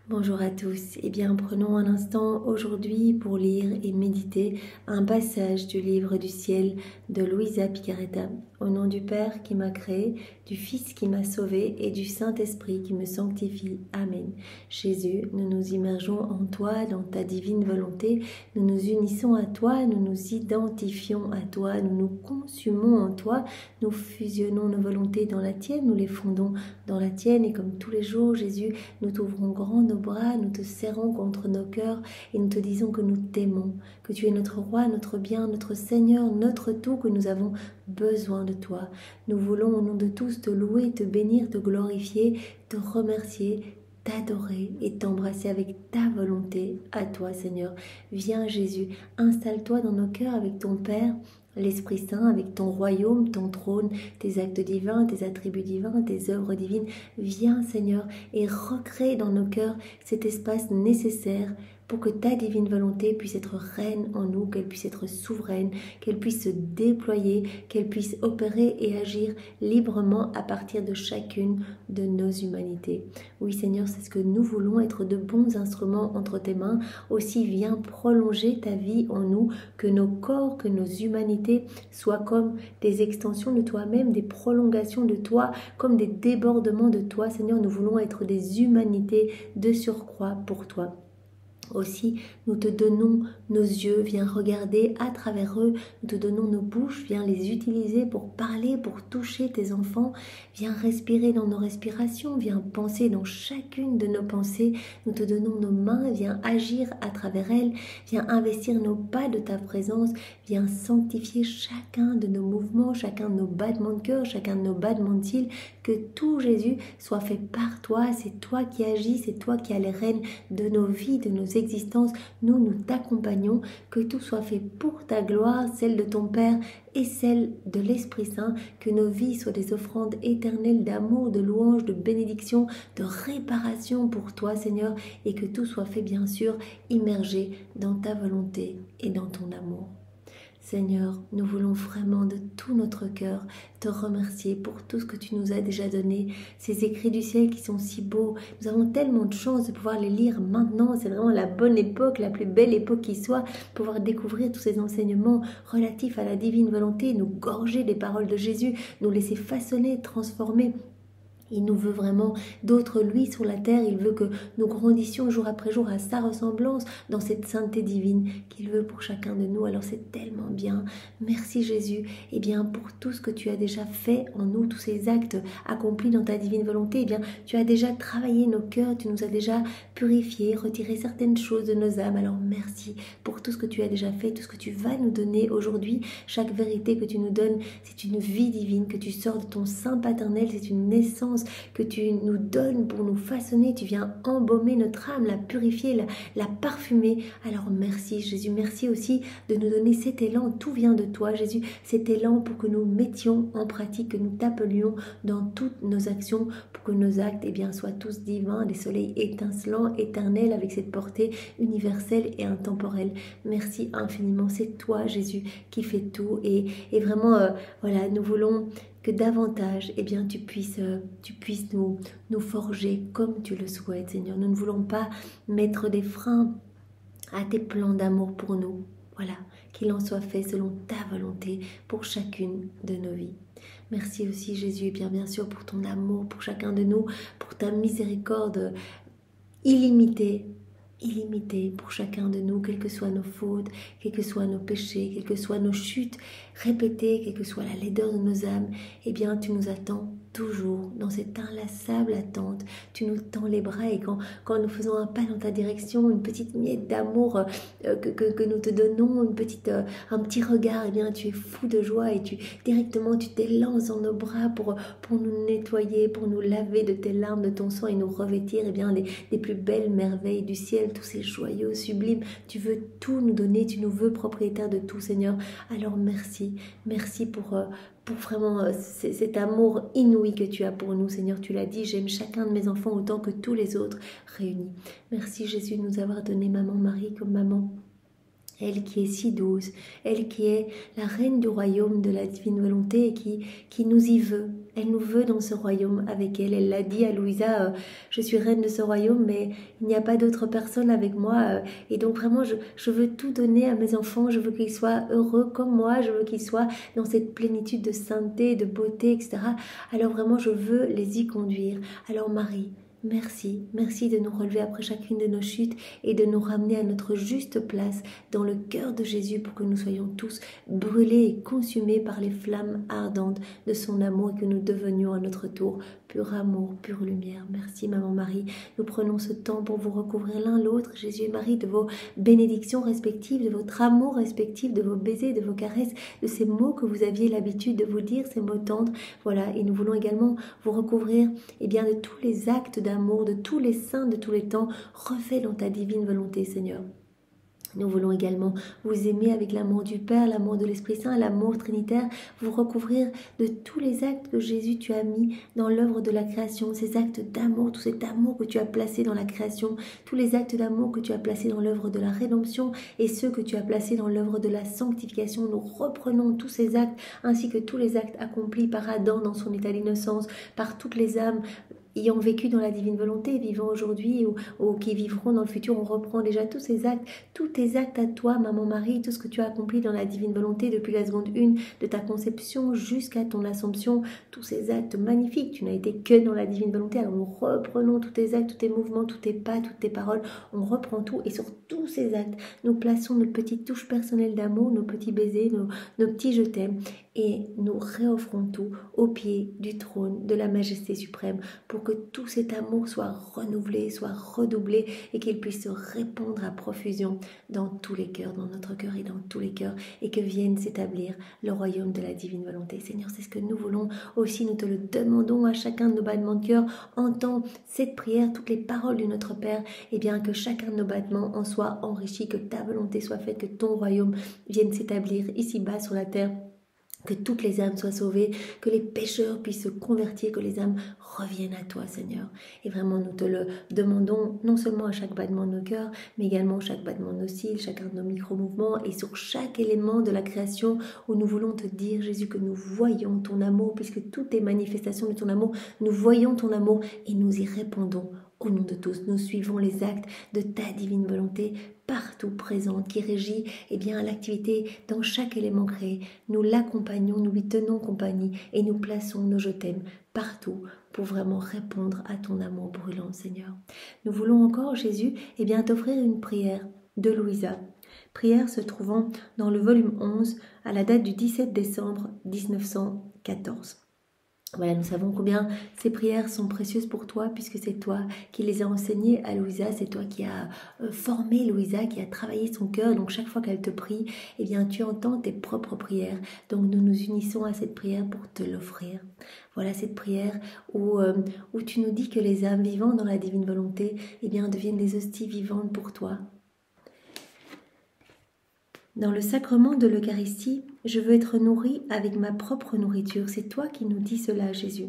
Bonjour à tous. Eh bien, prenons un instant aujourd'hui pour lire et méditer un passage du livre du ciel de Luisa Picaretta. Au nom du Père qui m'a créé, du Fils qui m'a sauvé et du Saint-Esprit qui me sanctifie. Amen. Jésus, nous nous immergeons en toi, dans ta divine volonté. Nous nous unissons à toi, nous nous identifions à toi, nous nous consumons en toi, nous fusionnons nos volontés dans la tienne, nous les fondons dans la tienne. Et comme tous les jours, Jésus, nous t'ouvrons grand nos bras, nous te serrons contre nos cœurs et nous te disons que nous t'aimons, que tu es notre roi, notre bien, notre Seigneur, notre tout, que nous avons besoin de toi. Nous voulons au nom de tous te louer, te bénir, te glorifier, te remercier, t'adorer et t'embrasser avec ta volonté à toi, Seigneur. Viens, Jésus, installe-toi dans nos cœurs avec ton Père, l'Esprit Saint, avec ton royaume, ton trône, tes actes divins, tes attributs divins, tes œuvres divines. Viens, Seigneur, et recrée dans nos cœurs cet espace nécessaire pour que ta divine volonté puisse être reine en nous, qu'elle puisse être souveraine, qu'elle puisse se déployer, qu'elle puisse opérer et agir librement à partir de chacune de nos humanités. Oui, Seigneur, c'est ce que nous voulons, être de bons instruments entre tes mains. Aussi, viens prolonger ta vie en nous, que nos corps, que nos humanités soient comme des extensions de toi-même, des prolongations de toi, comme des débordements de toi. Seigneur, nous voulons être des humanités de surcroît pour toi. Aussi, nous te donnons nos yeux, viens regarder à travers eux, nous te donnons nos bouches, viens les utiliser pour parler, pour toucher tes enfants, viens respirer dans nos respirations, viens penser dans chacune de nos pensées, nous te donnons nos mains, viens agir à travers elles, viens investir nos pas de ta présence, viens sanctifier chacun de nos mouvements, chacun de nos battements de cœur, chacun de nos battements de cils, que tout Jésus soit fait par toi, c'est toi qui agis, c'est toi qui as les rênes de nos vies, de nos existence, nous t'accompagnons, que tout soit fait pour ta gloire, celle de ton Père et celle de l'Esprit Saint, que nos vies soient des offrandes éternelles d'amour, de louange, de bénédiction, de réparation pour toi, Seigneur, et que tout soit fait, bien sûr, immergé dans ta volonté et dans ton amour. Seigneur, nous voulons vraiment de tout notre cœur te remercier pour tout ce que tu nous as déjà donné, ces écrits du ciel qui sont si beaux. Nous avons tellement de chance de pouvoir les lire maintenant. C'est vraiment la bonne époque, la plus belle époque qui soit, pouvoir découvrir tous ces enseignements relatifs à la divine volonté, nous gorger des paroles de Jésus, nous laisser façonner, transformer. Il nous veut vraiment d'autres lui sur la terre. Il veut que nous grandissions jour après jour à sa ressemblance dans cette sainteté divine qu'il veut pour chacun de nous. Alors c'est tellement bien. Merci Jésus. Eh bien, pour tout ce que tu as déjà fait en nous, tous ces actes accomplis dans ta divine volonté, eh bien, tu as déjà travaillé nos cœurs, tu nous as déjà purifiés, retiré certaines choses de nos âmes. Alors merci pour tout ce que tu as déjà fait, tout ce que tu vas nous donner aujourd'hui. Chaque vérité que tu nous donnes, c'est une vie divine que tu sors de ton sein paternel, c'est une naissance que tu nous donnes pour nous façonner. Tu viens embaumer notre âme, la purifier, la parfumer. Alors merci Jésus, merci aussi de nous donner cet élan. Tout vient de toi Jésus, cet élan pour que nous mettions en pratique, que nous t'appelions dans toutes nos actions, pour que nos actes soient tous divins, des soleils étincelants, éternels, avec cette portée universelle et intemporelle. Merci infiniment, c'est toi Jésus qui fais tout et vraiment voilà, nous voulons que davantage tu puisses nous forger comme tu le souhaites, Seigneur. Nous ne voulons pas mettre des freins à tes plans d'amour pour nous. Voilà, qu'il en soit fait selon ta volonté pour chacune de nos vies. Merci aussi Jésus, et bien sûr pour ton amour pour chacun de nous, pour ta miséricorde illimitée pour chacun de nous, quelles que soient nos fautes, quels que soient nos péchés, quelles que soient nos chutes répétées, quelle que soit la laideur de nos âmes, tu nous attends toujours dans cette inlassable attente. Tu nous tends les bras et quand nous faisons un pas dans ta direction, une petite miette d'amour que nous te donnons, un petit regard, tu es fou de joie et directement tu t'élances dans nos bras pour nous nettoyer, pour nous laver de tes larmes, de ton sang et nous revêtir des plus belles merveilles du ciel, tous ces joyaux sublimes. Tu veux tout nous donner, tu nous veux propriétaires de tout, Seigneur. Alors merci pour vraiment cet amour inouï que tu as pour nous, Seigneur. Tu l'as dit, j'aime chacun de mes enfants autant que tous les autres réunis. Merci Jésus de nous avoir donné maman Marie comme maman. Elle qui est si douce, elle qui est la reine du royaume de la divine volonté et qui nous y veut. Elle nous veut dans ce royaume avec elle. Elle l'a dit à Louisa, je suis reine de ce royaume, mais il n'y a pas d'autre personne avec moi. Et donc vraiment, je veux tout donner à mes enfants. Je veux qu'ils soient heureux comme moi. Je veux qu'ils soient dans cette plénitude de sainteté, de beauté, etc. Alors vraiment, je veux les y conduire. Alors Marie, merci, merci de nous relever après chacune de nos chutes et de nous ramener à notre juste place dans le cœur de Jésus pour que nous soyons tous brûlés et consumés par les flammes ardentes de son amour et que nous devenions à notre tour pur amour, pure lumière. Merci Maman Marie. Nous prenons ce temps pour vous recouvrir l'un l'autre, Jésus et Marie, de vos bénédictions respectives, de votre amour respectif, de vos baisers, de vos caresses, de ces mots que vous aviez l'habitude de vous dire, ces mots tendres. Voilà, et nous voulons également vous recouvrir de tous les actes d'amour, de tous les saints de tous les temps, refaits dans ta divine volonté, Seigneur. Nous voulons également vous aimer avec l'amour du Père, l'amour de l'Esprit Saint, l'amour trinitaire, vous recouvrir de tous les actes que Jésus tu as mis dans l'œuvre de la création, ces actes d'amour, tout cet amour que tu as placé dans la création, tous les actes d'amour que tu as placés dans l'œuvre de la rédemption et ceux que tu as placés dans l'œuvre de la sanctification. Nous reprenons tous ces actes ainsi que tous les actes accomplis par Adam dans son état d'innocence, par toutes les âmes ayant vécu dans la divine volonté, vivant aujourd'hui ou qui vivront dans le futur. On reprend déjà tous ces actes, tous tes actes à toi, Maman Marie, tout ce que tu as accompli dans la divine volonté depuis la seconde 1 de ta conception jusqu'à ton assomption, tous ces actes magnifiques. Tu n'as été que dans la divine volonté. Alors nous reprenons tous tes actes, tous tes mouvements, tous tes pas, toutes tes paroles. On reprend tout et sur tous ces actes, nous plaçons notre petite touche personnelle d'amour, nos petits baisers, nos petits je t'aime et nous réoffrons tout au pied du trône de la majesté suprême pour que tout cet amour soit renouvelé, soit redoublé et qu'il puisse se répandre à profusion dans tous les cœurs, dans notre cœur et dans tous les cœurs et que vienne s'établir le royaume de la divine volonté. Seigneur, c'est ce que nous voulons aussi, nous te le demandons à chacun de nos battements de cœur. Entends cette prière, toutes les paroles de notre Père, et bien que chacun de nos battements en soit enrichi, que ta volonté soit faite, que ton royaume vienne s'établir ici-bas sur la terre. Que toutes les âmes soient sauvées, que les pécheurs puissent se convertir, que les âmes reviennent à toi, Seigneur. Et vraiment, nous te le demandons, non seulement à chaque battement de nos cœurs, mais également chaque battement de nos cils, chacun de nos micro-mouvements, et sur chaque élément de la création où nous voulons te dire, Jésus, que nous voyons ton amour, puisque toutes les manifestations de ton amour, nous voyons ton amour et nous y répondons. Au nom de tous, nous suivons les actes de ta divine volonté partout présente qui régit l'activité dans chaque élément créé. Nous l'accompagnons, nous lui tenons compagnie et nous plaçons nos je t'aime partout pour vraiment répondre à ton amour brûlant, Seigneur. Nous voulons encore, Jésus, t'offrir une prière de Louisa. Prière se trouvant dans le volume 11 à la date du 17 décembre 1914. Voilà, nous savons combien ces prières sont précieuses pour toi puisque c'est toi qui les as enseignées à Louisa, c'est toi qui as formé Louisa, qui a travaillé son cœur. Donc chaque fois qu'elle te prie, tu entends tes propres prières. Donc nous nous unissons à cette prière pour te l'offrir. Voilà cette prière où tu nous dis que les âmes vivant dans la divine volonté deviennent des hosties vivantes pour toi. Dans le sacrement de l'Eucharistie, je veux être nourrie avec ma propre nourriture. C'est toi qui nous dis cela, Jésus.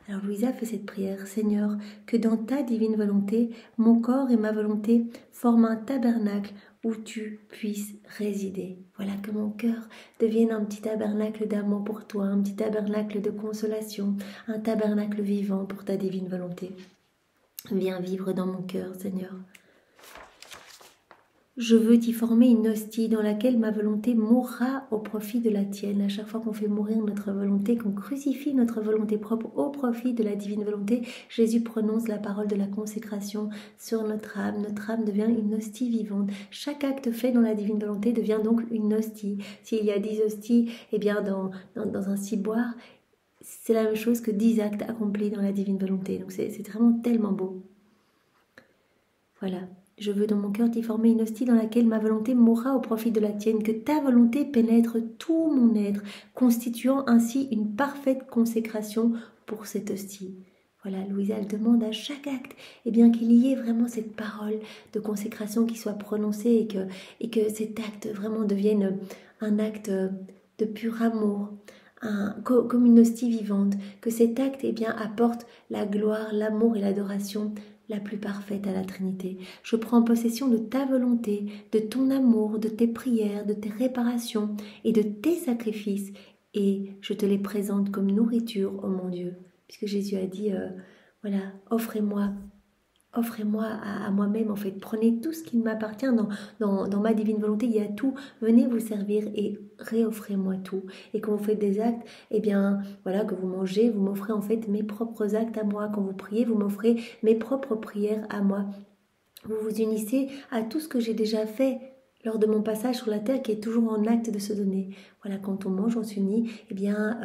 Alors Louisa fait cette prière. Seigneur, que dans ta divine volonté, mon corps et ma volonté forment un tabernacle où tu puisses résider. Voilà, que mon cœur devienne un petit tabernacle d'amour pour toi, un petit tabernacle de consolation, un tabernacle vivant pour ta divine volonté. Viens vivre dans mon cœur, Seigneur. Je veux t'y former une hostie dans laquelle ma volonté mourra au profit de la tienne. À chaque fois qu'on fait mourir notre volonté, qu'on crucifie notre volonté propre au profit de la divine volonté, Jésus prononce la parole de la consécration sur notre âme. Notre âme devient une hostie vivante. Chaque acte fait dans la divine volonté devient donc une hostie. S'il y a 10 hosties, dans un ciboire, c'est la même chose que 10 actes accomplis dans la divine volonté. Donc c'est vraiment tellement beau. Voilà. Je veux dans mon cœur t'y former une hostie dans laquelle ma volonté mourra au profit de la tienne, que ta volonté pénètre tout mon être, constituant ainsi une parfaite consécration pour cette hostie. Voilà, Louisa, elle demande à chaque acte qu'il y ait vraiment cette parole de consécration qui soit prononcée et que cet acte vraiment devienne un acte de pur amour, comme une hostie vivante, que cet acte apporte la gloire, l'amour et l'adoration la plus parfaite à la Trinité. Je prends possession de ta volonté, de ton amour, de tes prières, de tes réparations et de tes sacrifices et je te les présente comme nourriture, ô mon Dieu. Puisque Jésus a dit, voilà, offrez-moi à moi-même, en fait. Prenez tout ce qui m'appartient dans ma divine volonté, il y a tout. Venez vous servir et réoffrez-moi tout. Et quand vous faites des actes, eh bien, voilà, que vous mangez, vous m'offrez en fait mes propres actes à moi. Quand vous priez, vous m'offrez mes propres prières à moi. Vous vous unissez à tout ce que j'ai déjà fait lors de mon passage sur la terre, qui est toujours en acte de se donner. Voilà, quand on mange, on s'unit eh bien,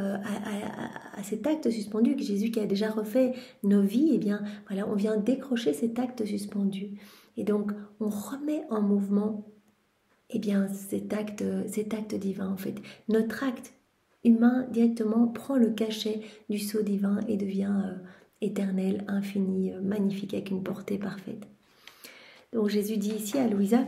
à cet acte suspendu, que Jésus qui a déjà refait nos vies, eh bien, voilà, on vient décrocher cet acte suspendu. Et donc, on remet en mouvement eh bien, cet acte divin, en fait. Notre acte humain, directement, prend le cachet du sceau divin et devient éternel, infini, magnifique, avec une portée parfaite. Donc, Jésus dit ici à Louisa,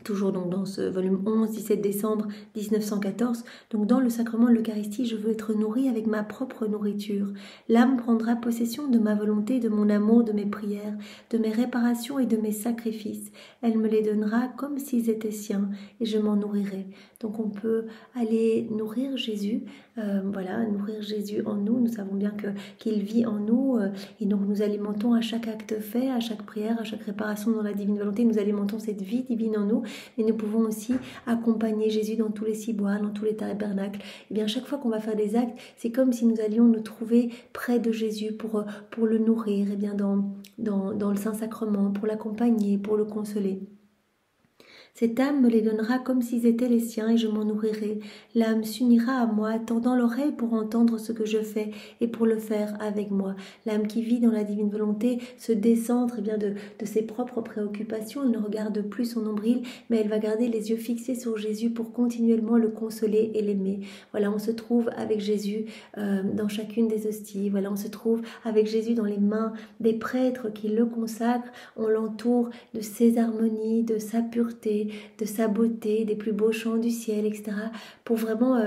toujours donc dans ce volume 11, 17 décembre 1914, donc dans le sacrement de l'Eucharistie, je veux être nourrie avec ma propre nourriture. L'âme prendra possession de ma volonté, de mon amour, de mes prières, de mes réparations et de mes sacrifices. Elle me les donnera comme s'ils étaient siens et je m'en nourrirai. Donc on peut aller nourrir Jésus, voilà, nourrir Jésus en nous. Nous savons bien qu'il vit en nous et donc nous alimentons à chaque acte fait, à chaque prière, à chaque réparation dans la divine volonté. Nous alimentons cette vie divine en nous. Mais nous pouvons aussi accompagner Jésus dans tous les ciboires, dans tous les tabernacles. Et bien, chaque fois qu'on va faire des actes, c'est comme si nous allions nous trouver près de Jésus pour le nourrir, et bien dans le Saint-Sacrement, pour l'accompagner, pour le consoler. Cette âme me les donnera comme s'ils étaient les siens et je m'en nourrirai. L'âme s'unira à moi, tendant l'oreille pour entendre ce que je fais et pour le faire avec moi. L'âme qui vit dans la divine volonté se décentre eh bien, de ses propres préoccupations. Elle ne regarde plus son nombril, mais elle va garder les yeux fixés sur Jésus pour continuellement le consoler et l'aimer. Voilà, on se trouve avec Jésus dans chacune des hosties. Voilà, on se trouve avec Jésus dans les mains des prêtres qui le consacrent. On l'entoure de ses harmonies, de sa pureté, de sa beauté, des plus beaux chants du ciel, etc. pour vraiment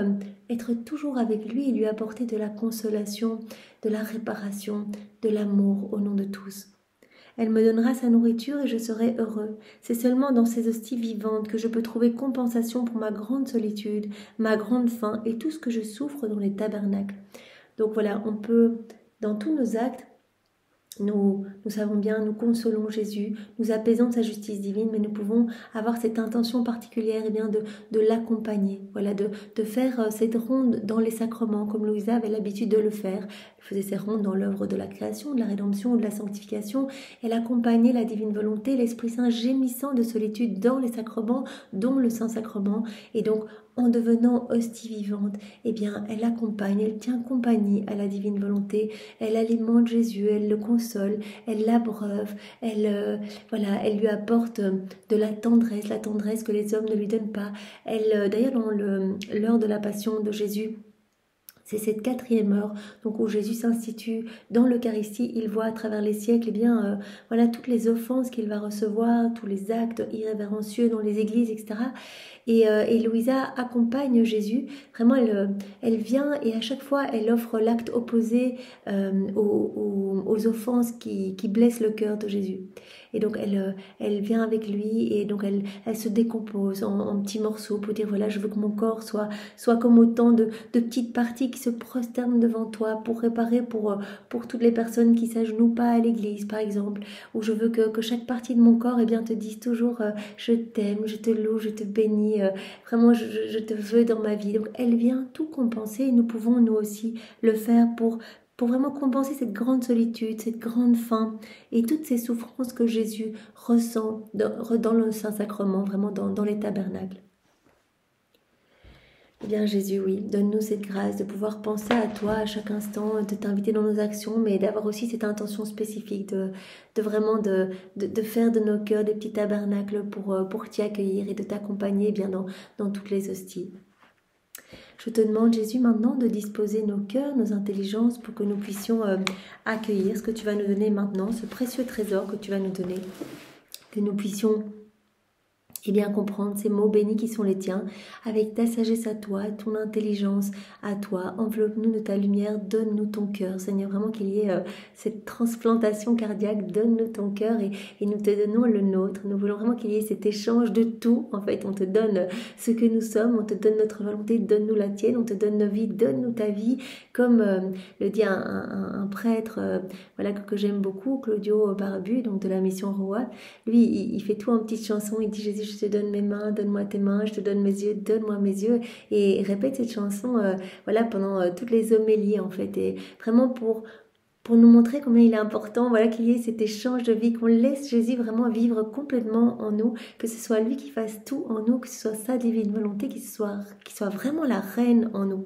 être toujours avec lui et lui apporter de la consolation, de la réparation, de l'amour au nom de tous. Elle me donnera sa nourriture et je serai heureux. C'est seulement dans ces hosties vivantes que je peux trouver compensation pour ma grande solitude, ma grande faim et tout ce que je souffre dans les tabernacles. Donc voilà, on peut, dans tous nos actes, nous savons bien, nous consolons Jésus, nous apaisons de sa justice divine, mais nous pouvons avoir cette intention particulière eh bien de l'accompagner, voilà, de faire cette ronde dans les sacrements, comme Louisa avait l'habitude de le faire. Elle faisait ces rondes dans l'œuvre de la création, de la rédemption, de la sanctification. Elle accompagnait la divine volonté, l'Esprit Saint gémissant de solitude dans les sacrements, dont le Saint-Sacrement. Et donc, en devenant hostie vivante, eh bien, elle accompagne, elle tient compagnie à la divine volonté, elle alimente Jésus, elle le console, elle l'abreuve, elle lui apporte de la tendresse que les hommes ne lui donnent pas. D'ailleurs, dans l'heure de la passion de Jésus, c'est cette 4e heure, donc où Jésus s'institue dans l'Eucharistie. Il voit à travers les siècles, eh bien, voilà toutes les offenses qu'il va recevoir, tous les actes irrévérencieux dans les églises, etc. Et Louisa accompagne Jésus. Vraiment, elle vient et à chaque fois, elle offre l'acte opposé aux offenses qui blessent le cœur de Jésus. Et donc, elle vient avec lui et donc elle se décompose en petits morceaux pour dire, voilà, je veux que mon corps soit comme autant de petites parties qui se prosternent devant toi pour réparer pour toutes les personnes qui s'agenouillent pas à l'église, par exemple. Ou je veux que chaque partie de mon corps eh bien, te dise toujours, je t'aime, je te loue, je te bénis, vraiment, je te veux dans ma vie. Donc, elle vient tout compenser et nous pouvons, nous aussi, le faire pour vraiment compenser cette grande solitude, cette grande faim et toutes ces souffrances que Jésus ressent dans le Saint-Sacrement, vraiment dans les tabernacles. Eh bien Jésus, oui, donne-nous cette grâce de pouvoir penser à toi à chaque instant, de t'inviter dans nos actions, mais d'avoir aussi cette intention spécifique de vraiment de faire de nos cœurs des petits tabernacles pour t'y accueillir et de t'accompagner eh bien dans toutes les hosties. Je te demande, Jésus, maintenant de disposer nos cœurs, nos intelligences pour que nous puissions accueillir ce que tu vas nous donner maintenant, ce précieux trésor que tu vas nous donner, que nous puissions et bien comprendre ces mots bénis qui sont les tiens, avec ta sagesse à toi, ton intelligence à toi. Enveloppe-nous de ta lumière, donne-nous ton cœur. Seigneur, vraiment qu'il y ait cette transplantation cardiaque, donne-nous ton cœur et nous te donnons le nôtre. Nous voulons vraiment qu'il y ait cet échange de tout. En fait, on te donne ce que nous sommes, on te donne notre volonté, donne-nous la tienne, on te donne nos vies, donne-nous ta vie. Comme le dit un prêtre voilà, que j'aime beaucoup, Claudio Barbu, donc de la mission Roi. Lui, il fait tout en petites chansons, il dit Jésus, je te donne mes mains, donne-moi tes mains, je te donne mes yeux, donne-moi mes yeux, et il répète cette chanson voilà, pendant toutes les homélies en fait, et vraiment pour nous montrer combien il est important, voilà, qu'il y ait cet échange de vie, qu'on laisse Jésus vraiment vivre complètement en nous, que ce soit lui qui fasse tout en nous, que ce soit sa divine volonté, qui soit vraiment la reine en nous.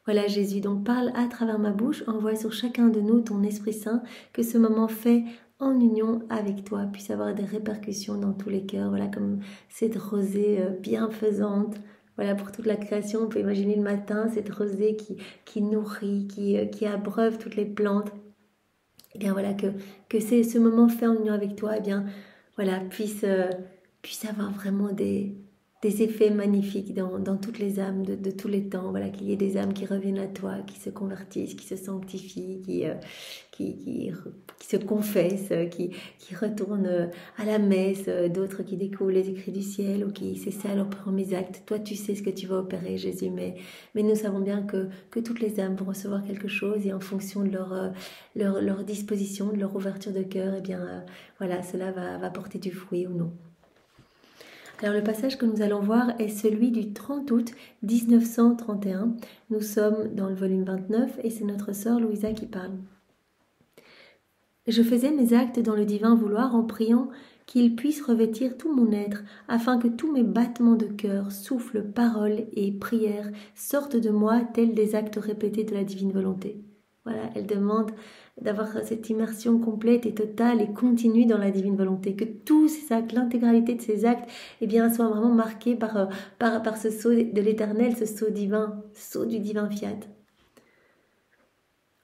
Voilà Jésus, donc parle à travers ma bouche, envoie sur chacun de nous ton Esprit Saint, que ce moment fait en union avec toi puisse avoir des répercussions dans tous les cœurs, voilà, comme cette rosée bienfaisante, voilà, pour toute la création. On peut imaginer le matin cette rosée qui nourrit, qui abreuve toutes les plantes. Et bien voilà, que c'est ce moment fait en union avec toi, et bien voilà, puisse avoir vraiment des effets magnifiques dans toutes les âmes de tous les temps, voilà, qu'il y ait des âmes qui reviennent à toi, qui se convertissent, qui se sanctifient, qui se confessent, qui retournent à la messe, d'autres qui découvrent les écrits du ciel ou qui s'essaient à leurs premiers actes. Toi, tu sais ce que tu vas opérer, Jésus, mais nous savons bien que toutes les âmes vont recevoir quelque chose et en fonction de leur disposition, de leur ouverture de cœur, et bien voilà, cela va porter du fruit ou non. Alors le passage que nous allons voir est celui du 30 août 1931. Nous sommes dans le volume 29 et c'est notre sœur Louisa qui parle. Je faisais mes actes dans le divin vouloir en priant qu'il puisse revêtir tout mon être, afin que tous mes battements de cœur, souffles, paroles et prières sortent de moi tels des actes répétés de la divine volonté. Voilà, elle demande d'avoir cette immersion complète et totale et continue dans la divine volonté, que tous ces actes, l'intégralité de ces actes, eh bien, soient vraiment marqués par ce sceau de l'éternel, ce sceau divin, ce sceau du divin fiat.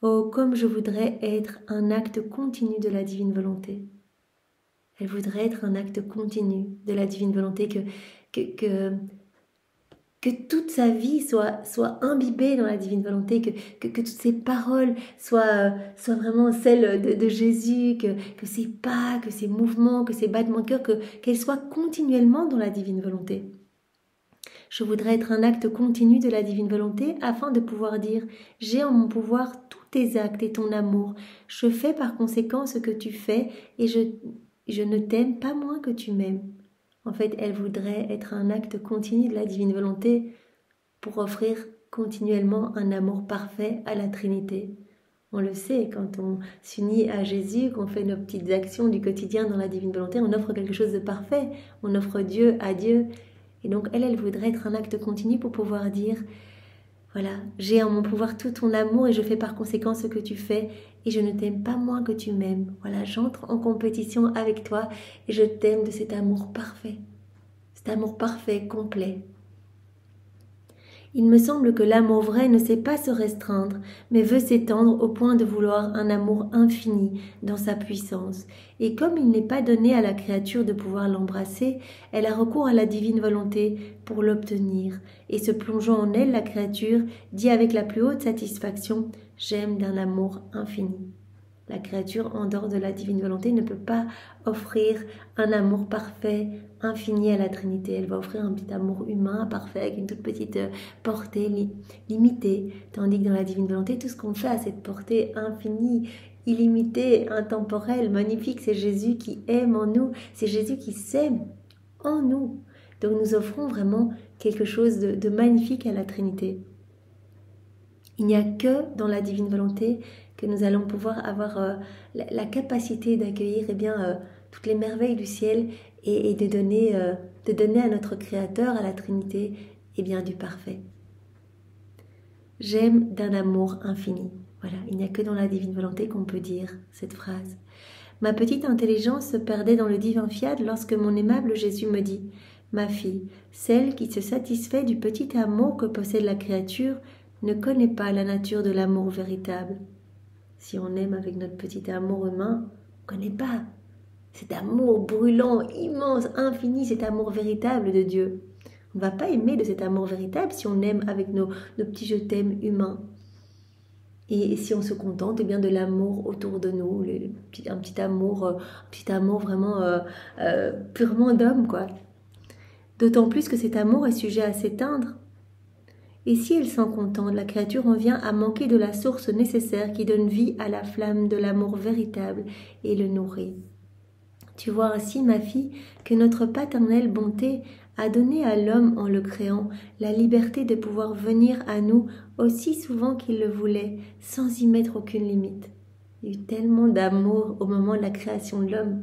Oh, comme je voudrais être un acte continu de la divine volonté. Elle voudrait être un acte continu de la divine volonté, que toute sa vie soit imbibée dans la divine volonté, que toutes ses paroles soient vraiment celles de Jésus, que ses pas, que ses mouvements, que ses battements de cœur, qu'elles soient continuellement dans la divine volonté. Je voudrais être un acte continu de la divine volonté afin de pouvoir dire « J'ai en mon pouvoir tous tes actes et ton amour. Je fais par conséquent ce que tu fais et je ne t'aime pas moins que tu m'aimes. » En fait, elle voudrait être un acte continu de la divine volonté pour offrir continuellement un amour parfait à la Trinité. On le sait, quand on s'unit à Jésus, qu'on fait nos petites actions du quotidien dans la divine volonté, on offre quelque chose de parfait, on offre Dieu à Dieu. Et donc elle voudrait être un acte continu pour pouvoir dire « Voilà, j'ai en mon pouvoir tout ton amour et je fais par conséquent ce que tu fais et je ne t'aime pas moins que tu m'aimes. Voilà, j'entre en compétition avec toi et je t'aime de cet amour parfait, complet. » Il me semble que l'amour vrai ne sait pas se restreindre, mais veut s'étendre au point de vouloir un amour infini dans sa puissance. Et comme il n'est pas donné à la créature de pouvoir l'embrasser, elle a recours à la divine volonté pour l'obtenir. Et se plongeant en elle, la créature dit avec la plus haute satisfaction « J'aime d'un amour infini ». La créature, en dehors de la divine volonté, ne peut pas offrir un amour parfait, infini à la Trinité. Elle va offrir un petit amour humain, parfait, avec une toute petite portée limitée. Tandis que dans la divine volonté, tout ce qu'on fait a cette portée infinie, illimitée, intemporelle, magnifique. C'est Jésus qui aime en nous, c'est Jésus qui s'aime en nous. Donc nous offrons vraiment quelque chose de magnifique à la Trinité. Il n'y a que dans la divine volonté que nous allons pouvoir avoir la capacité d'accueillir toutes les merveilles du ciel et de donner à notre Créateur, à la Trinité, du parfait. J'aime d'un amour infini. Voilà, il n'y a que dans la divine volonté qu'on peut dire cette phrase. Ma petite intelligence se perdait dans le divin fiat lorsque mon aimable Jésus me dit « Ma fille, celle qui se satisfait du petit amour que possède la créature ne connaît pas la nature de l'amour véritable. » Si on aime avec notre petit amour humain, on ne connaît pas cet amour brûlant, immense, infini, cet amour véritable de Dieu. On ne va pas aimer de cet amour véritable si on aime avec nos petits je t'aime humains. Et si on se contente eh bien, de l'amour autour de nous, un petit amour vraiment purement d'homme, quoi. D'autant plus que cet amour est sujet à s'éteindre. Et si elle s'en contente, la créature en vient à manquer de la source nécessaire qui donne vie à la flamme de l'amour véritable et le nourrit. Tu vois ainsi, ma fille, que notre paternelle bonté a donné à l'homme, en le créant, la liberté de pouvoir venir à nous aussi souvent qu'il le voulait, sans y mettre aucune limite. Il y a eu tellement d'amour au moment de la création de l'homme.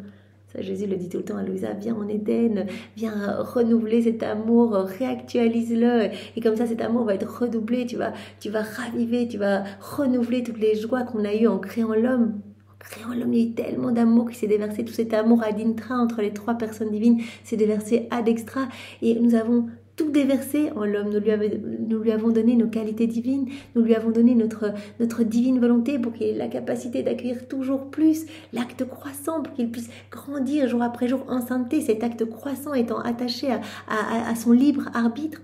Ça, Jésus le dit tout le temps à Louisa, viens en Éden, viens renouveler cet amour, réactualise-le. Et comme ça, cet amour va être redoublé, tu vas raviver, tu vas renouveler toutes les joies qu'on a eues en créant l'homme. Créant l'homme, il y a eu tellement d'amour qui s'est déversé, tout cet amour ad intra entre les trois personnes divines s'est déversé ad extra, et nous avons tout déversé en l'homme. Nous lui avons donné nos qualités divines, nous lui avons donné notre divine volonté pour qu'il ait la capacité d'accueillir toujours plus, l'acte croissant pour qu'il puisse grandir jour après jour en sainteté, cet acte croissant étant attaché à son libre arbitre.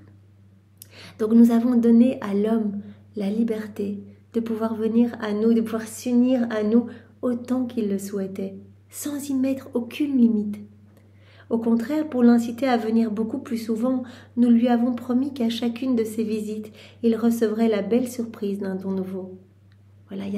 Donc nous avons donné à l'homme la liberté de pouvoir venir à nous, de pouvoir s'unir à nous autant qu'il le souhaitait, sans y mettre aucune limite. Au contraire, pour l'inciter à venir beaucoup plus souvent, nous lui avons promis qu'à chacune de ses visites, il recevrait la belle surprise d'un don nouveau. Voilà, il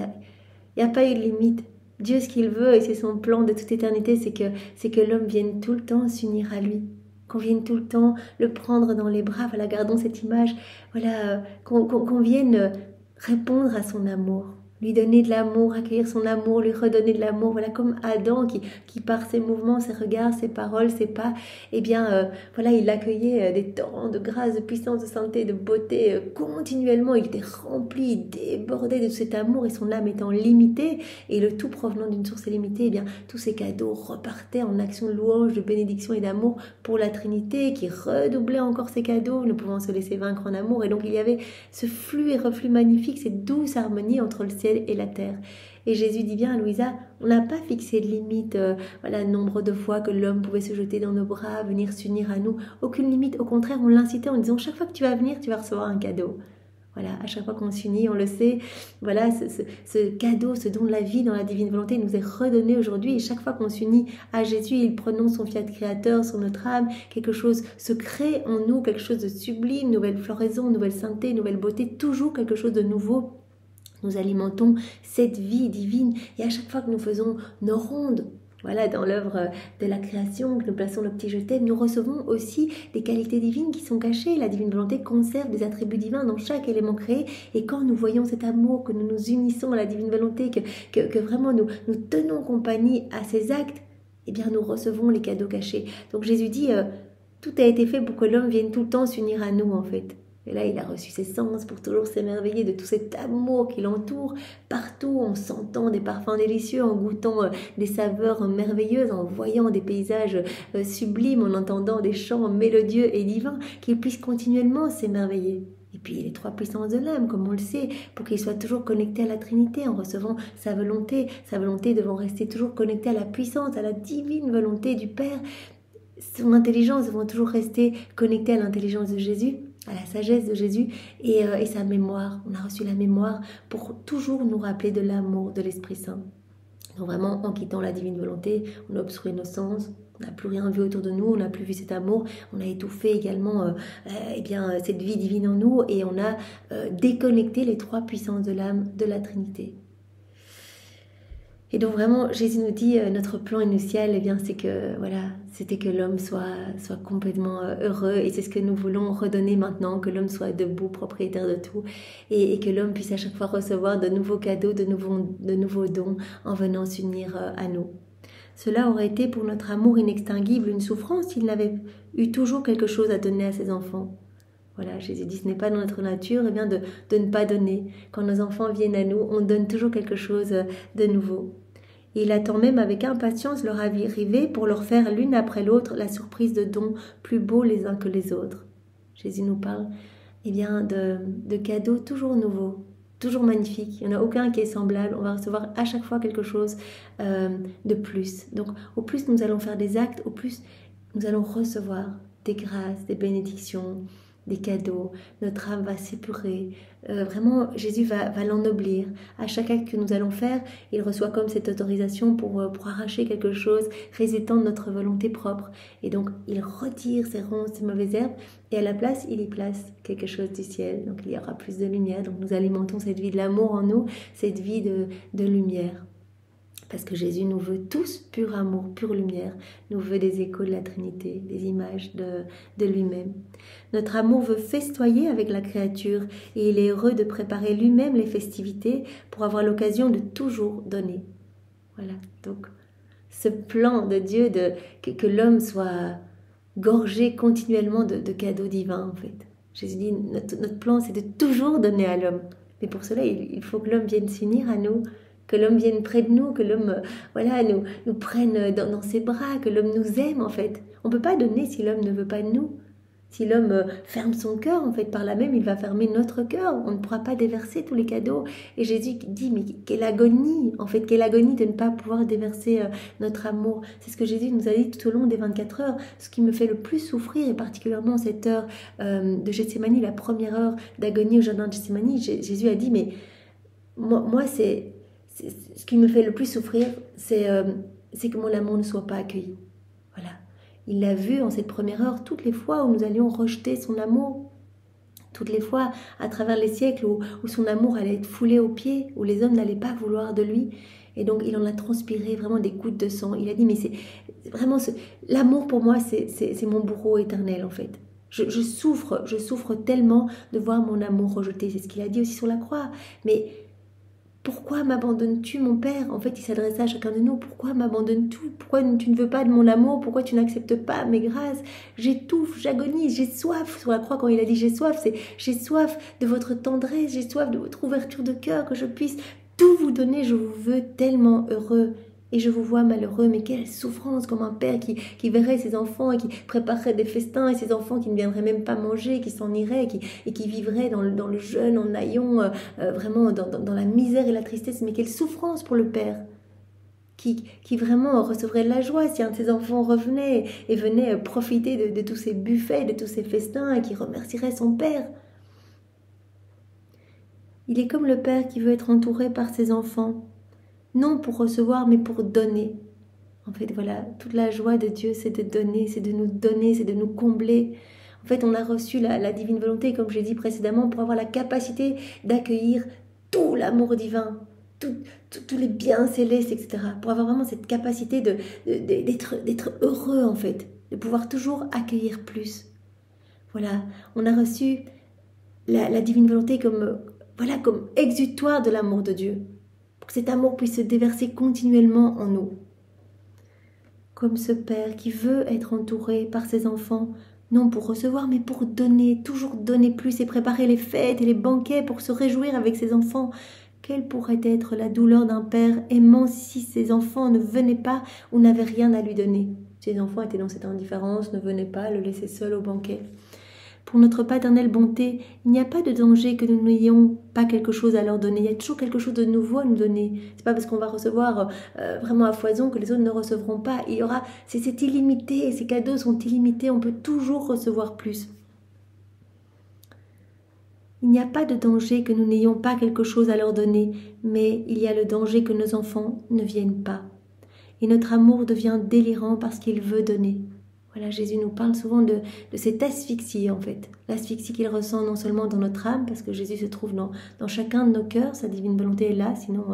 n'y a pas eu de limite. Dieu, ce qu'il veut, et c'est son plan de toute éternité, c'est que l'homme vienne tout le temps s'unir à lui, qu'on vienne tout le temps le prendre dans les bras. Voilà, gardons cette image, voilà, qu'on vienne répondre à son amour, lui donner de l'amour, accueillir son amour, lui redonner de l'amour. Voilà, comme Adam qui par ses mouvements, ses regards, ses paroles, ses pas, eh bien, voilà, il accueillait des torrents de grâce, de puissance, de sainteté, de beauté continuellement. Il était rempli, il débordait de cet amour, et son âme étant limitée, et le tout provenant d'une source illimitée, eh bien, tous ces cadeaux repartaient en action de louange, de bénédiction et d'amour pour la Trinité, qui redoublait encore ses cadeaux, ne pouvant se laisser vaincre en amour. Et donc il y avait ce flux et reflux magnifique, cette douce harmonie entre le ciel et la terre. Et Jésus dit bien à Louisa, on n'a pas fixé de limite, voilà, nombre de fois que l'homme pouvait se jeter dans nos bras, venir s'unir à nous, aucune limite. Au contraire, on l'incitait en disant, chaque fois que tu vas venir, tu vas recevoir un cadeau. Voilà, à chaque fois qu'on s'unit, on le sait, voilà, ce cadeau, ce don de la vie dans la divine volonté nous est redonné aujourd'hui. Et chaque fois qu'on s'unit à Jésus, il prononce son fiat créateur sur notre âme, quelque chose se crée en nous, quelque chose de sublime, nouvelle floraison, nouvelle sainteté, nouvelle beauté, toujours quelque chose de nouveau. Nous alimentons cette vie divine, et à chaque fois que nous faisons nos rondes, voilà, dans l'œuvre de la création, que nous plaçons le petit je t'aime, nous recevons aussi des qualités divines qui sont cachées. La divine volonté conserve des attributs divins dans chaque élément créé, et quand nous voyons cet amour, que nous nous unissons à la divine volonté, que vraiment nous tenons compagnie à ces actes, eh bien nous recevons les cadeaux cachés. Donc Jésus dit, tout a été fait pour que l'homme vienne tout le temps s'unir à nous, en fait. Et là, il a reçu ses sens pour toujours s'émerveiller de tout cet amour qui l'entoure, partout, en sentant des parfums délicieux, en goûtant des saveurs merveilleuses, en voyant des paysages sublimes, en entendant des chants mélodieux et divins, qu'il puisse continuellement s'émerveiller. Et puis les trois puissances de l'âme, comme on le sait, pour qu'il soit toujours connecté à la Trinité, en recevant sa volonté devant rester toujours connecté à la puissance, à la divine volonté du Père. Son intelligence devant toujours rester connectée à l'intelligence de Jésus, à la sagesse de Jésus, et sa mémoire. On a reçu la mémoire pour toujours nous rappeler de l'amour de l'Esprit Saint. Donc vraiment, en quittant la divine volonté, on a obstrué nos sens, on n'a plus rien vu autour de nous, on n'a plus vu cet amour, on a étouffé également cette vie divine en nous, et on a déconnecté les trois puissances de l'âme de la Trinité. Et donc vraiment, Jésus nous dit, notre plan initial, eh bien, c'est que, voilà, c'était que l'homme soit complètement heureux, et c'est ce que nous voulons redonner maintenant, que l'homme soit debout, propriétaire de tout, et que l'homme puisse à chaque fois recevoir de nouveaux cadeaux, de nouveaux dons, en venant s'unir à nous. Cela aurait été pour notre amour inextinguible une souffrance s'il n'avait eu toujours quelque chose à donner à ses enfants. Voilà, Jésus dit, ce n'est pas dans notre nature, eh bien, de ne pas donner. Quand nos enfants viennent à nous, on donne toujours quelque chose de nouveau. Et il attend même avec impatience leur arrivée pour leur faire l'une après l'autre la surprise de dons plus beaux les uns que les autres. Jésus nous parle, eh bien, de cadeaux toujours nouveaux. toujours magnifique, il n'y en a aucun qui est semblable, on va recevoir à chaque fois quelque chose de plus. Donc au plus nous allons faire des actes, au plus nous allons recevoir des grâces, des bénédictions, des cadeaux, notre âme va s'épurer. Vraiment, Jésus va l'ennoblir. À chaque acte que nous allons faire, il reçoit comme cette autorisation pour arracher quelque chose résultant de notre volonté propre. Et donc, il retire ces ronces, ces mauvaises herbes, et à la place, il y place quelque chose du ciel. Donc, il y aura plus de lumière. Donc, nous alimentons cette vie de l'amour en nous, cette vie de lumière. Parce que Jésus nous veut tous pur amour, pure lumière, nous veut des échos de la Trinité, des images de lui-même. Notre amour veut festoyer avec la créature et il est heureux de préparer lui-même les festivités pour avoir l'occasion de toujours donner. Voilà, donc ce plan de Dieu que l'homme soit gorgé continuellement de cadeaux divins en fait. Jésus dit, notre plan c'est de toujours donner à l'homme. Mais pour cela, il faut que l'homme vienne s'unir à nous, que l'homme vienne près de nous, que l'homme nous prenne dans ses bras, que l'homme nous aime en fait. On ne peut pas donner si l'homme ne veut pas de nous. Si l'homme ferme son cœur, en fait, par là même, il va fermer notre cœur. On ne pourra pas déverser tous les cadeaux. Et Jésus dit, mais quelle agonie, en fait, quelle agonie de ne pas pouvoir déverser notre amour. C'est ce que Jésus nous a dit tout au long des 24 heures. Ce qui me fait le plus souffrir, et particulièrement cette heure de Gethsémani, la première heure d'agonie au jardin de Gethsémani, Jésus a dit, mais moi c'est ce qui me fait le plus souffrir, c'est que mon amour ne soit pas accueilli. Voilà. Il l'a vu en cette première heure, toutes les fois où nous allions rejeter son amour, toutes les fois à travers les siècles où son amour allait être foulé aux pieds, où les hommes n'allaient pas vouloir de lui. Et donc il en a transpiré vraiment des gouttes de sang. Il a dit, mais c'est vraiment l'amour pour moi, c'est mon bourreau éternel en fait. Je souffre tellement de voir mon amour rejeté. C'est ce qu'il a dit aussi sur la croix. Mais pourquoi m'abandonnes-tu, mon Père? En fait, il s'adressait à chacun de nous. Pourquoi m'abandonnes-tu? Pourquoi tu ne veux pas de mon amour? Pourquoi tu n'acceptes pas mes grâces? J'étouffe, j'agonise, j'ai soif. Sur la croix, quand il a dit j'ai soif, c'est j'ai soif de votre tendresse, j'ai soif de votre ouverture de cœur, que je puisse tout vous donner. Je vous veux tellement heureux. Et je vous vois malheureux, mais quelle souffrance, comme un père qui verrait ses enfants et qui préparerait des festins et ses enfants qui ne viendraient même pas manger, qui s'en iraient et qui vivraient dans le jeûne en haillons, vraiment dans la misère et la tristesse. Mais quelle souffrance pour le père qui vraiment recevrait de la joie si un de ses enfants revenait et venait profiter de tous ces buffets, de tous ces festins et qui remercierait son père. Il est comme le père qui veut être entouré par ses enfants. Non pour recevoir, mais pour donner. En fait, voilà, toute la joie de Dieu, c'est de donner, c'est de nous combler. En fait, on a reçu la divine volonté, comme j'ai dit précédemment, pour avoir la capacité d'accueillir tout l'amour divin, tous les biens célestes, etc. Pour avoir vraiment cette capacité d'être heureux, en fait, de pouvoir toujours accueillir plus. Voilà, on a reçu la divine volonté comme exutoire de l'amour de Dieu. Que cet amour puisse se déverser continuellement en nous. Comme ce Père qui veut être entouré par ses enfants, non pour recevoir, mais pour donner, toujours donner plus et préparer les fêtes et les banquets pour se réjouir avec ses enfants. Quelle pourrait être la douleur d'un père aimant si ses enfants ne venaient pas ou n'avaient rien à lui donner? Ses enfants étaient dans cette indifférence, ne venaient pas, le laissaient seul au banquet. Pour notre paternelle bonté, il n'y a pas de danger que nous n'ayons pas quelque chose à leur donner. Il y a toujours quelque chose de nouveau à nous donner. C'est pas parce qu'on va recevoir vraiment à foison que les autres ne recevront pas. C'est illimité, ces cadeaux sont illimités, on peut toujours recevoir plus. Il n'y a pas de danger que nous n'ayons pas quelque chose à leur donner, mais il y a le danger que nos enfants ne viennent pas. Et notre amour devient délirant parce qu'il veut donner. Voilà, Jésus nous parle souvent de cette asphyxie en fait. L'asphyxie qu'il ressent non seulement dans notre âme, parce que Jésus se trouve dans chacun de nos cœurs, sa divine volonté est là, sinon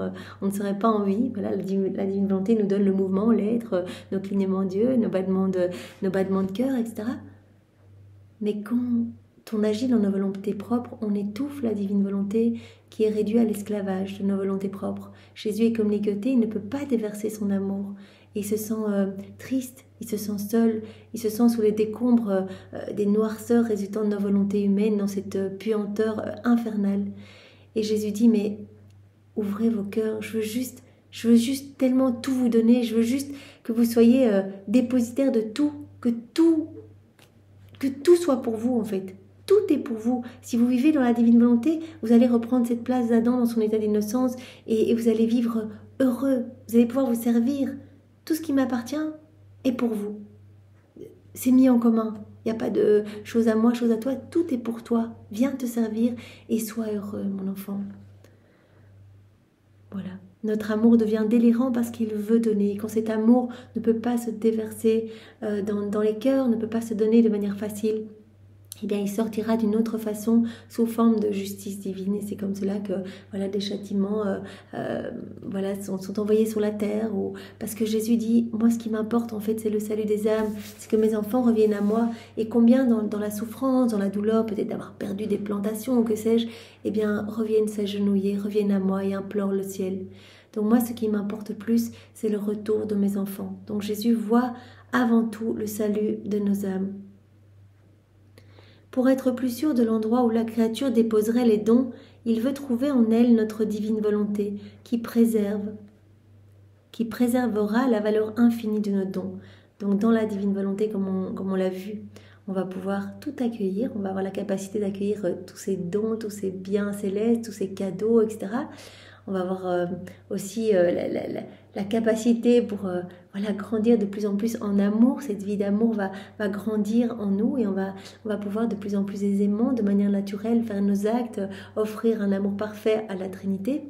on ne serait pas en vie. Voilà, la divine volonté nous donne le mouvement, l'être, nos clignements d'yeux, nos battements de cœur, etc. Mais quand on agit dans nos volontés propres, on étouffe la divine volonté qui est réduite à l'esclavage de nos volontés propres. Jésus est comme ligoté, il ne peut pas déverser son amour. Et il se sent triste, il se sent seul, il se sent sous les décombres des noirceurs résultant de nos volontés humaines dans cette puanteur infernale. Et Jésus dit, mais ouvrez vos cœurs, je veux juste tellement tout vous donner, je veux juste que vous soyez dépositaire de tout, que tout soit pour vous en fait. Tout est pour vous. Si vous vivez dans la divine volonté, vous allez reprendre cette place d'Adam dans son état d'innocence et vous allez vivre heureux. Vous allez pouvoir vous servir. Tout ce qui m'appartient est pour vous. C'est mis en commun. Il n'y a pas de chose à moi, chose à toi. Tout est pour toi. Viens te servir et sois heureux, mon enfant. Voilà. Notre amour devient délirant parce qu'il veut donner. Quand cet amour ne peut pas se déverser dans les cœurs, ne peut pas se donner de manière facile, eh bien, il sortira d'une autre façon sous forme de justice divine. Et c'est comme cela que voilà, des châtiments voilà, sont envoyés sur la terre. Parce que Jésus dit, moi ce qui m'importe en fait c'est le salut des âmes, c'est que mes enfants reviennent à moi. Et combien dans la souffrance, dans la douleur, peut-être d'avoir perdu des plantations ou que sais-je, eh bien reviennent s'agenouiller, reviennent à moi et implorent le ciel. Donc moi ce qui m'importe plus c'est le retour de mes enfants. Donc Jésus voit avant tout le salut de nos âmes. Pour être plus sûr de l'endroit où la créature déposerait les dons, il veut trouver en elle notre divine volonté qui préservera la valeur infinie de nos dons. Donc dans la divine volonté, comme on l'a vu, on va pouvoir tout accueillir, on va avoir la capacité d'accueillir tous ces dons, tous ces biens célestes, tous ces cadeaux, etc. On va avoir aussi la capacité pour voilà, grandir de plus en plus en amour. Cette vie d'amour va grandir en nous et on va pouvoir de plus en plus aisément, de manière naturelle, faire nos actes, offrir un amour parfait à la Trinité,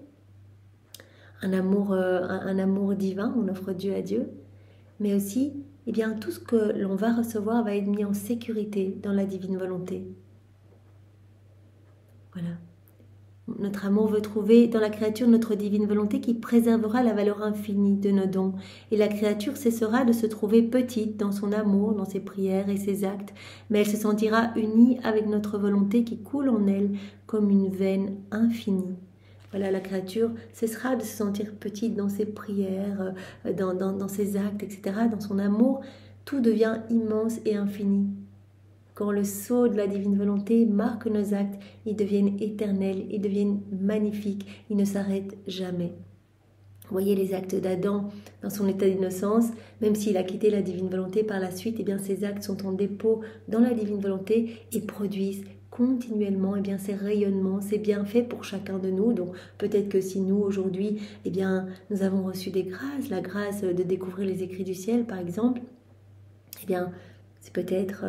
un amour divin, on offre Dieu à Dieu, mais aussi eh bien, tout ce que l'on va recevoir va être mis en sécurité dans la divine volonté. Voilà. Notre amour veut trouver dans la créature notre divine volonté qui préservera la valeur infinie de nos dons. Et la créature cessera de se trouver petite dans son amour, dans ses prières et ses actes, mais elle se sentira unie avec notre volonté qui coule en elle comme une veine infinie. Voilà, la créature cessera de se sentir petite dans ses prières, dans ses actes, etc., dans son amour. Tout devient immense et infini. Quand le sceau de la divine volonté marque nos actes, ils deviennent éternels, ils deviennent magnifiques, ils ne s'arrêtent jamais. Vous voyez les actes d'Adam dans son état d'innocence, même s'il a quitté la divine volonté par la suite, eh bien ces actes sont en dépôt dans la divine volonté et produisent continuellement eh bien, ces rayonnements, ces bienfaits pour chacun de nous. Donc peut-être que si nous aujourd'hui, eh bien, nous avons reçu des grâces, la grâce de découvrir les écrits du ciel par exemple, eh bien c'est peut-être...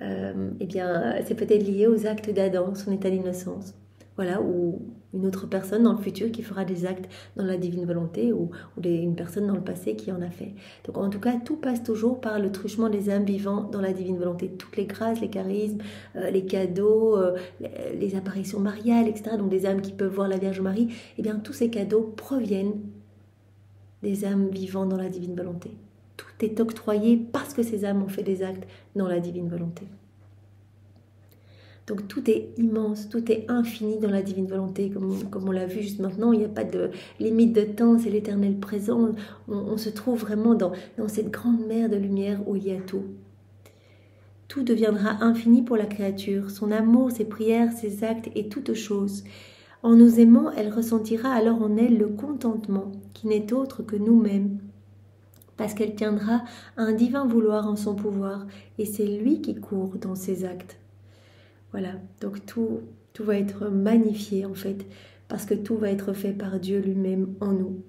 eh bien, c'est peut-être lié aux actes d'Adam, son état d'innocence. Voilà, ou une autre personne dans le futur qui fera des actes dans la divine volonté, ou une personne dans le passé qui en a fait. Donc en tout cas, tout passe toujours par le truchement des âmes vivant dans la divine volonté. Toutes les grâces, les charismes, les cadeaux, les apparitions mariales, etc. Donc des âmes qui peuvent voir la Vierge Marie, eh bien tous ces cadeaux proviennent des âmes vivant dans la divine volonté. Tout est octroyé parce que ces âmes ont fait des actes dans la divine volonté. Donc tout est immense, tout est infini dans la divine volonté, comme on l'a vu juste maintenant, il n'y a pas de limite de temps, c'est l'éternel présent, on se trouve vraiment dans cette grande mer de lumière où il y a tout. Tout deviendra infini pour la créature, son amour, ses prières, ses actes et toutes choses. En nous aimant, elle ressentira alors en elle le contentement, qui n'est autre que nous-mêmes, parce qu'elle tiendra un divin vouloir en son pouvoir, et c'est lui qui court dans ses actes. Voilà, donc tout va être magnifié en fait, parce que tout va être fait par Dieu lui-même en nous.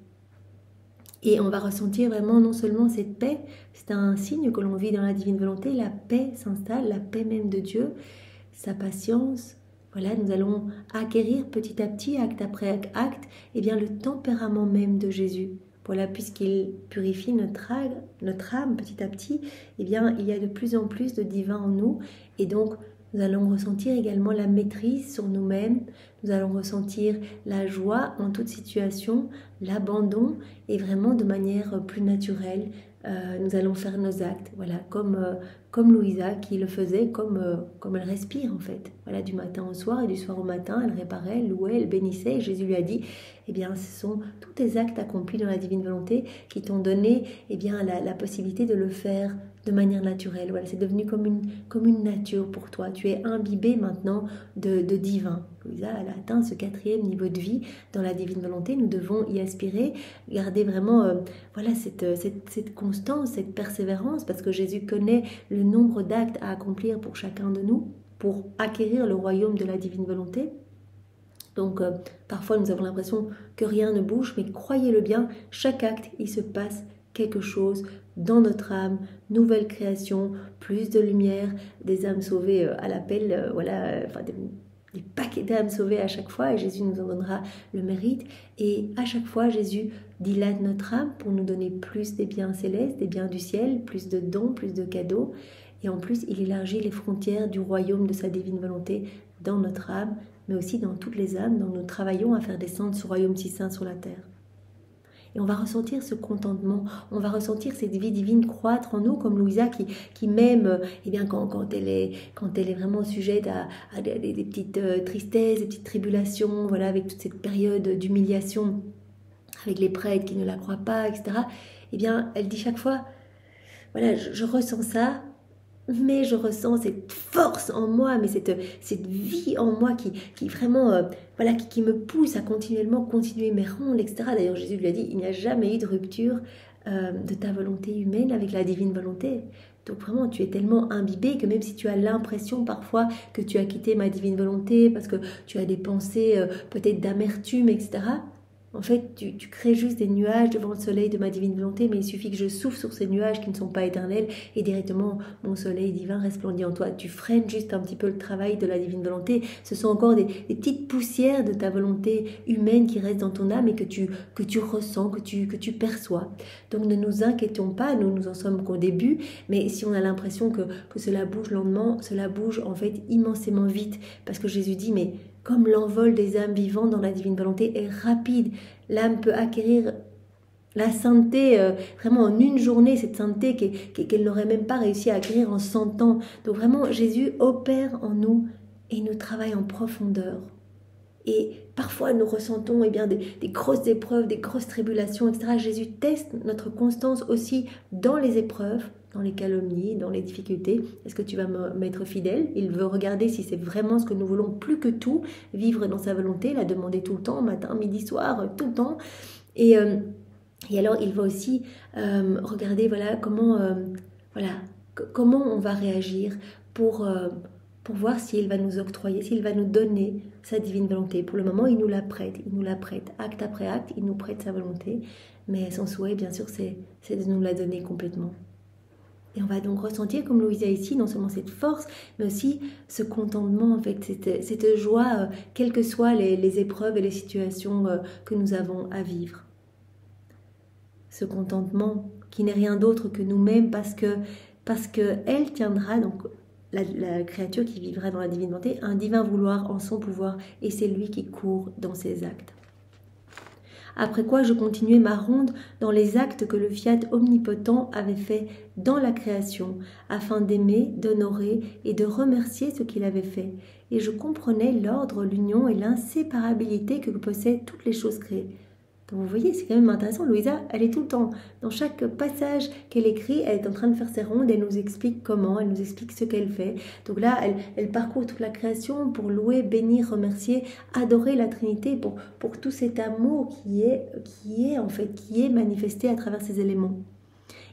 Et on va ressentir vraiment non seulement cette paix, c'est un signe que l'on vit dans la divine volonté, la paix s'installe, la paix même de Dieu, sa patience. Voilà, nous allons acquérir petit à petit, acte après acte, eh bien, le tempérament même de Jésus. Voilà, puisqu'il purifie notre âme petit à petit, eh bien, il y a de plus en plus de divin en nous. Et donc, nous allons ressentir également la maîtrise sur nous-mêmes. Nous allons ressentir la joie en toute situation, l'abandon, et vraiment de manière plus naturelle, nous allons faire nos actes. Voilà, comme Louisa qui le faisait, comme elle respire en fait. Voilà, du matin au soir et du soir au matin, elle réparait, elle louait, elle bénissait. Et Jésus lui a dit, eh bien, ce sont tous tes actes accomplis dans la divine volonté qui t'ont donné, eh bien, la possibilité de le faire de manière naturelle. Voilà, c'est devenu comme une nature pour toi. Tu es imbibé maintenant de divin. Louisa, elle a atteint ce 4e niveau de vie dans la divine volonté. Nous devons y aspirer, garder vraiment voilà, cette constance, cette persévérance, parce que Jésus connaît le nombre d'actes à accomplir pour chacun de nous. pour acquérir le royaume de la divine volonté. Donc parfois nous avons l'impression que rien ne bouge, mais croyez-le bien, chaque acte, il se passe quelque chose dans notre âme, nouvelle création, plus de lumière, des âmes sauvées à l'appel, des paquets d'âmes sauvées à chaque fois, et Jésus nous en donnera le mérite. Et à chaque fois, Jésus dilate notre âme pour nous donner plus des biens célestes, des biens du ciel, plus de dons, plus de cadeaux. Et en plus, il élargit les frontières du royaume de sa divine volonté dans notre âme, mais aussi dans toutes les âmes dont nous travaillons à faire descendre ce royaume si saint sur la terre. Et on va ressentir ce contentement, on va ressentir cette vie divine croître en nous, comme Louisa qui même, quand elle est vraiment sujette à des petites tristesses, des petites tribulations, voilà, avec toute cette période d'humiliation, avec les prêtres qui ne la croient pas, etc. Eh bien, elle dit chaque fois, voilà, je ressens ça, mais je ressens cette force en moi, mais cette vie en moi qui vraiment, qui me pousse à continuer mes rondes, etc. D'ailleurs, Jésus lui a dit, il n'y a jamais eu de rupture de ta volonté humaine avec la divine volonté. Donc vraiment, tu es tellement imbibé que même si tu as l'impression parfois que tu as quitté ma divine volonté parce que tu as des pensées peut-être d'amertume, etc., en fait, tu crées juste des nuages devant le soleil de ma divine volonté, mais il suffit que je souffle sur ces nuages qui ne sont pas éternels et directement mon soleil divin resplendit en toi. Tu freines juste un petit peu le travail de la divine volonté. Ce sont encore des petites poussières de ta volonté humaine qui restent dans ton âme et que tu ressens, que tu perçois. Donc ne nous inquiétons pas, nous en sommes qu'au début, mais si on a l'impression que cela bouge lentement, cela bouge en fait immensément vite, parce que Jésus dit, mais comme l'envol des âmes vivantes dans la divine volonté est rapide, l'âme peut acquérir la sainteté vraiment en une journée, cette sainteté qu'elle n'aurait même pas réussi à acquérir en 100 ans. Donc vraiment, Jésus opère en nous et nous travaille en profondeur. Et parfois, nous ressentons des grosses épreuves, des grosses tribulations, etc. Jésus teste notre constance aussi dans les épreuves, dans les calomnies, dans les difficultés. Est-ce que tu vas m'être fidèle? Il veut regarder si c'est vraiment ce que nous voulons plus que tout, vivre dans sa volonté, la demander tout le temps, matin, midi, soir, tout le temps. Et alors, il va aussi regarder comment on va réagir pour voir s'il va nous octroyer, s'il va nous donner sa divine volonté. Pour le moment, il nous la prête, acte après acte, il nous prête sa volonté, mais son souhait, bien sûr, c'est de nous la donner complètement. Et on va donc ressentir, comme Louisa ici, non seulement cette force, mais aussi ce contentement, en fait, cette joie, quelles que soient les épreuves et les situations que nous avons à vivre. Ce contentement qui n'est rien d'autre que nous-mêmes, parce que elle tiendra, donc la créature qui vivra dans la divine volonté, un divin vouloir en son pouvoir, et c'est lui qui court dans ses actes. Après quoi je continuais ma ronde dans les actes que le fiat omnipotent avait fait dans la création, afin d'aimer, d'honorer et de remercier ce qu'il avait fait. Et je comprenais l'ordre, l'union et l'inséparabilité que possèdent toutes les choses créées. Donc vous voyez, c'est quand même intéressant. Louisa, elle est tout le temps, dans chaque passage qu'elle écrit, elle est en train de faire ses rondes, elle nous explique comment, elle nous explique ce qu'elle fait. Donc là, elle parcourt toute la création pour louer, bénir, remercier, adorer la Trinité, pour tout cet amour qui est manifesté à travers ces éléments.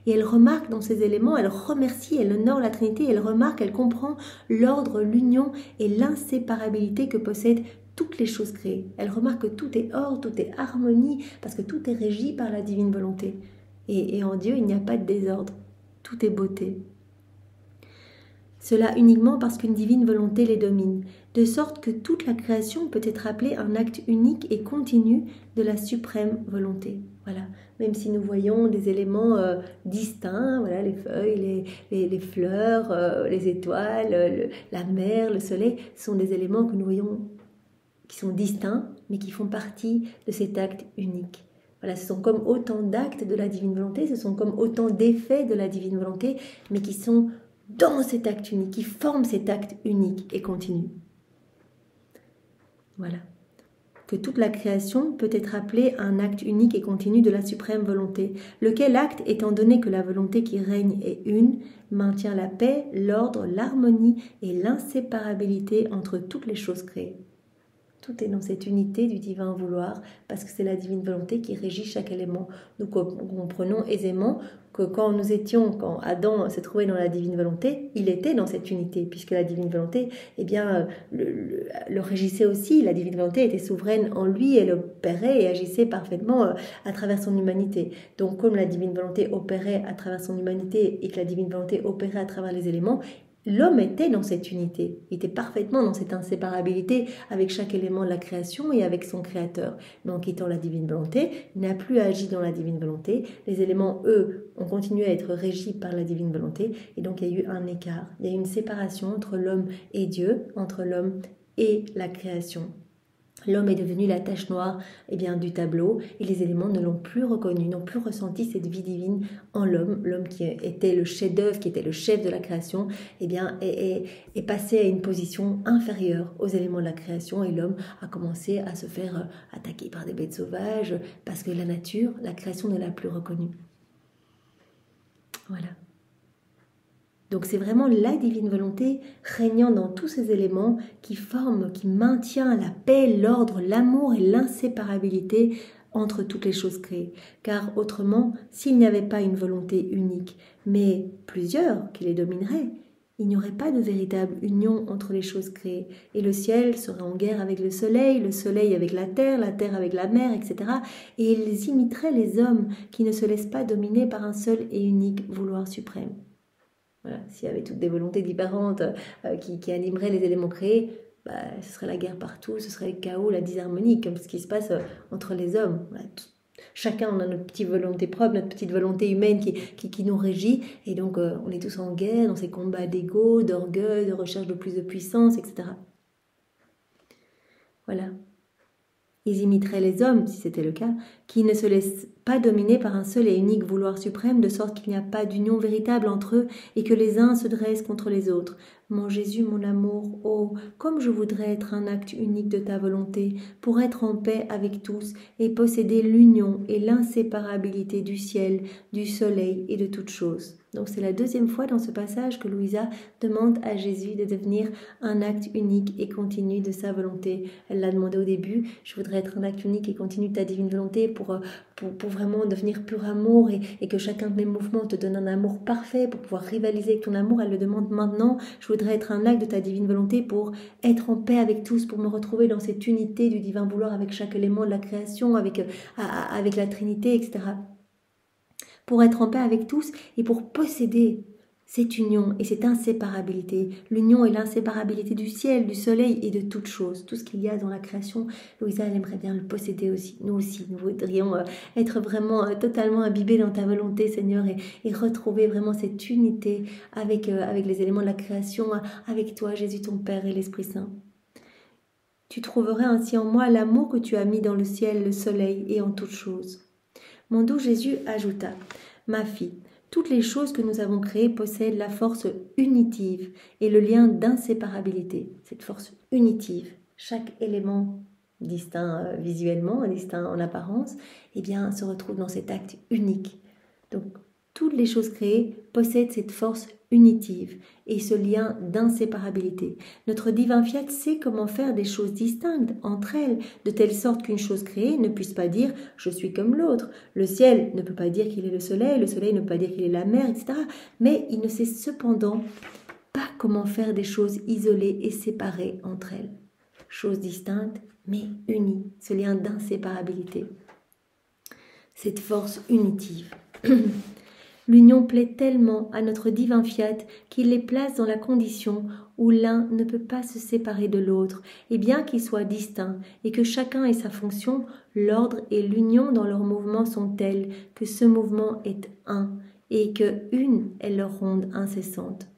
Et elle remarque dans ces éléments, elle remercie, elle honore la Trinité, elle remarque, elle comprend l'ordre, l'union et l'inséparabilité que possèdent toutes les choses créées. Elle remarque que tout est ordre, tout est harmonie, parce que tout est régi par la divine volonté. Et en Dieu, il n'y a pas de désordre, tout est beauté. Cela uniquement parce qu'une divine volonté les domine, de sorte que toute la création peut être appelée un acte unique et continu de la suprême volonté. Voilà. Même si nous voyons des éléments distincts, voilà, les feuilles, les fleurs, les étoiles, la mer, le soleil, sont des éléments que nous voyons qui sont distincts, mais qui font partie de cet acte unique. Voilà, ce sont comme autant d'actes de la divine volonté, ce sont comme autant d'effets de la divine volonté, mais qui sont dans cet acte unique, qui forment cet acte unique et continu. Voilà. Que toute la création peut être appelée un acte unique et continu de la suprême volonté, lequel acte, étant donné que la volonté qui règne est une, maintient la paix, l'ordre, l'harmonie et l'inséparabilité entre toutes les choses créées. Tout est dans cette unité du divin vouloir, parce que c'est la divine volonté qui régit chaque élément. Nous comprenons aisément que quand Adam s'est trouvé dans la divine volonté, il était dans cette unité, puisque la divine volonté, eh bien, le régissait aussi. La divine volonté était souveraine en lui, elle opérait et agissait parfaitement à travers son humanité. Donc, comme la divine volonté opérait à travers son humanité et que la divine volonté opérait à travers les éléments, l'homme était dans cette unité, il était parfaitement dans cette inséparabilité avec chaque élément de la création et avec son créateur. Mais en quittant la divine volonté, il n'a plus agi dans la divine volonté. Les éléments, eux, ont continué à être régis par la divine volonté. Et donc, il y a eu un écart. Il y a eu une séparation entre l'homme et Dieu, entre l'homme et la création. L'homme est devenu la tache noire du tableau et les éléments ne l'ont plus reconnu, n'ont plus ressenti cette vie divine en l'homme. L'homme qui était le chef-d'œuvre, qui était le chef de la création, est passé à une position inférieure aux éléments de la création et l'homme a commencé à se faire attaquer par des bêtes sauvages parce que la nature, la création ne l'a plus reconnu. Voilà. Donc c'est vraiment la divine volonté régnant dans tous ces éléments qui forment, qui maintient la paix, l'ordre, l'amour et l'inséparabilité entre toutes les choses créées. Car autrement, s'il n'y avait pas une volonté unique, mais plusieurs qui les domineraient, il n'y aurait pas de véritable union entre les choses créées. Et le ciel serait en guerre avec le soleil avec la terre avec la mer, etc. Et ils imiteraient les hommes qui ne se laissent pas dominer par un seul et unique vouloir suprême. Voilà, s'il y avait toutes des volontés différentes qui animeraient les éléments créés, ce serait la guerre partout, ce serait le chaos, la disharmonie, comme ce qui se passe entre les hommes. Voilà, chacun on a notre petite volonté propre, notre petite volonté humaine qui nous régit, et donc on est tous en guerre dans ces combats d'ego, d'orgueil, de recherche de plus de puissance, etc. Voilà. Ils imiteraient les hommes, si c'était le cas, qui ne se laissent pas dominer par un seul et unique vouloir suprême, de sorte qu'il n'y a pas d'union véritable entre eux et que les uns se dressent contre les autres. Mon Jésus, mon amour, oh, comme je voudrais être un acte unique de ta volonté, pour être en paix avec tous et posséder l'union et l'inséparabilité du ciel, du soleil et de toutes choses. Donc c'est la deuxième fois dans ce passage que Louisa demande à Jésus de devenir un acte unique et continu de sa volonté. Elle l'a demandé au début, je voudrais être un acte unique et continu de ta divine volonté pour vraiment devenir pur amour et que chacun de mes mouvements te donne un amour parfait pour pouvoir rivaliser avec ton amour. Elle le demande maintenant, je voudrais être un acte de ta divine volonté pour être en paix avec tous, pour me retrouver dans cette unité du divin vouloir avec chaque élément de la création, avec la Trinité, etc. Pour être en paix avec tous et pour posséder cette union et cette inséparabilité, l'union et l'inséparabilité du ciel, du soleil et de toutes choses, tout ce qu'il y a dans la création. Louisa, elle aimerait bien le posséder aussi, nous voudrions être vraiment totalement imbibés dans ta volonté, Seigneur, et retrouver vraiment cette unité avec les éléments de la création, avec toi, Jésus, ton Père et l'Esprit Saint. Tu trouverais ainsi en moi l'amour que tu as mis dans le ciel, le soleil et en toutes choses. Mon doux Jésus ajouta, ma fille, toutes les choses que nous avons créées possèdent la force unitive et le lien d'inséparabilité. Cette force unitive, chaque élément distinct visuellement, distinct en apparence, se retrouve dans cet acte unique. Donc, toutes les choses créées possèdent cette force unitive et ce lien d'inséparabilité. Notre divin fiat sait comment faire des choses distinctes entre elles, de telle sorte qu'une chose créée ne puisse pas dire « je suis comme l'autre ». Le ciel ne peut pas dire qu'il est le soleil ne peut pas dire qu'il est la mer, etc. Mais il ne sait cependant pas comment faire des choses isolées et séparées entre elles. Choses distinctes, mais unies, ce lien d'inséparabilité. Cette force unitive. L'union plaît tellement à notre divin fiat qu'il les place dans la condition où l'un ne peut pas se séparer de l'autre, et bien qu'ils soient distincts et que chacun ait sa fonction, l'ordre et l'union dans leur mouvement sont tels que ce mouvement est un, et que une est leur ronde incessante.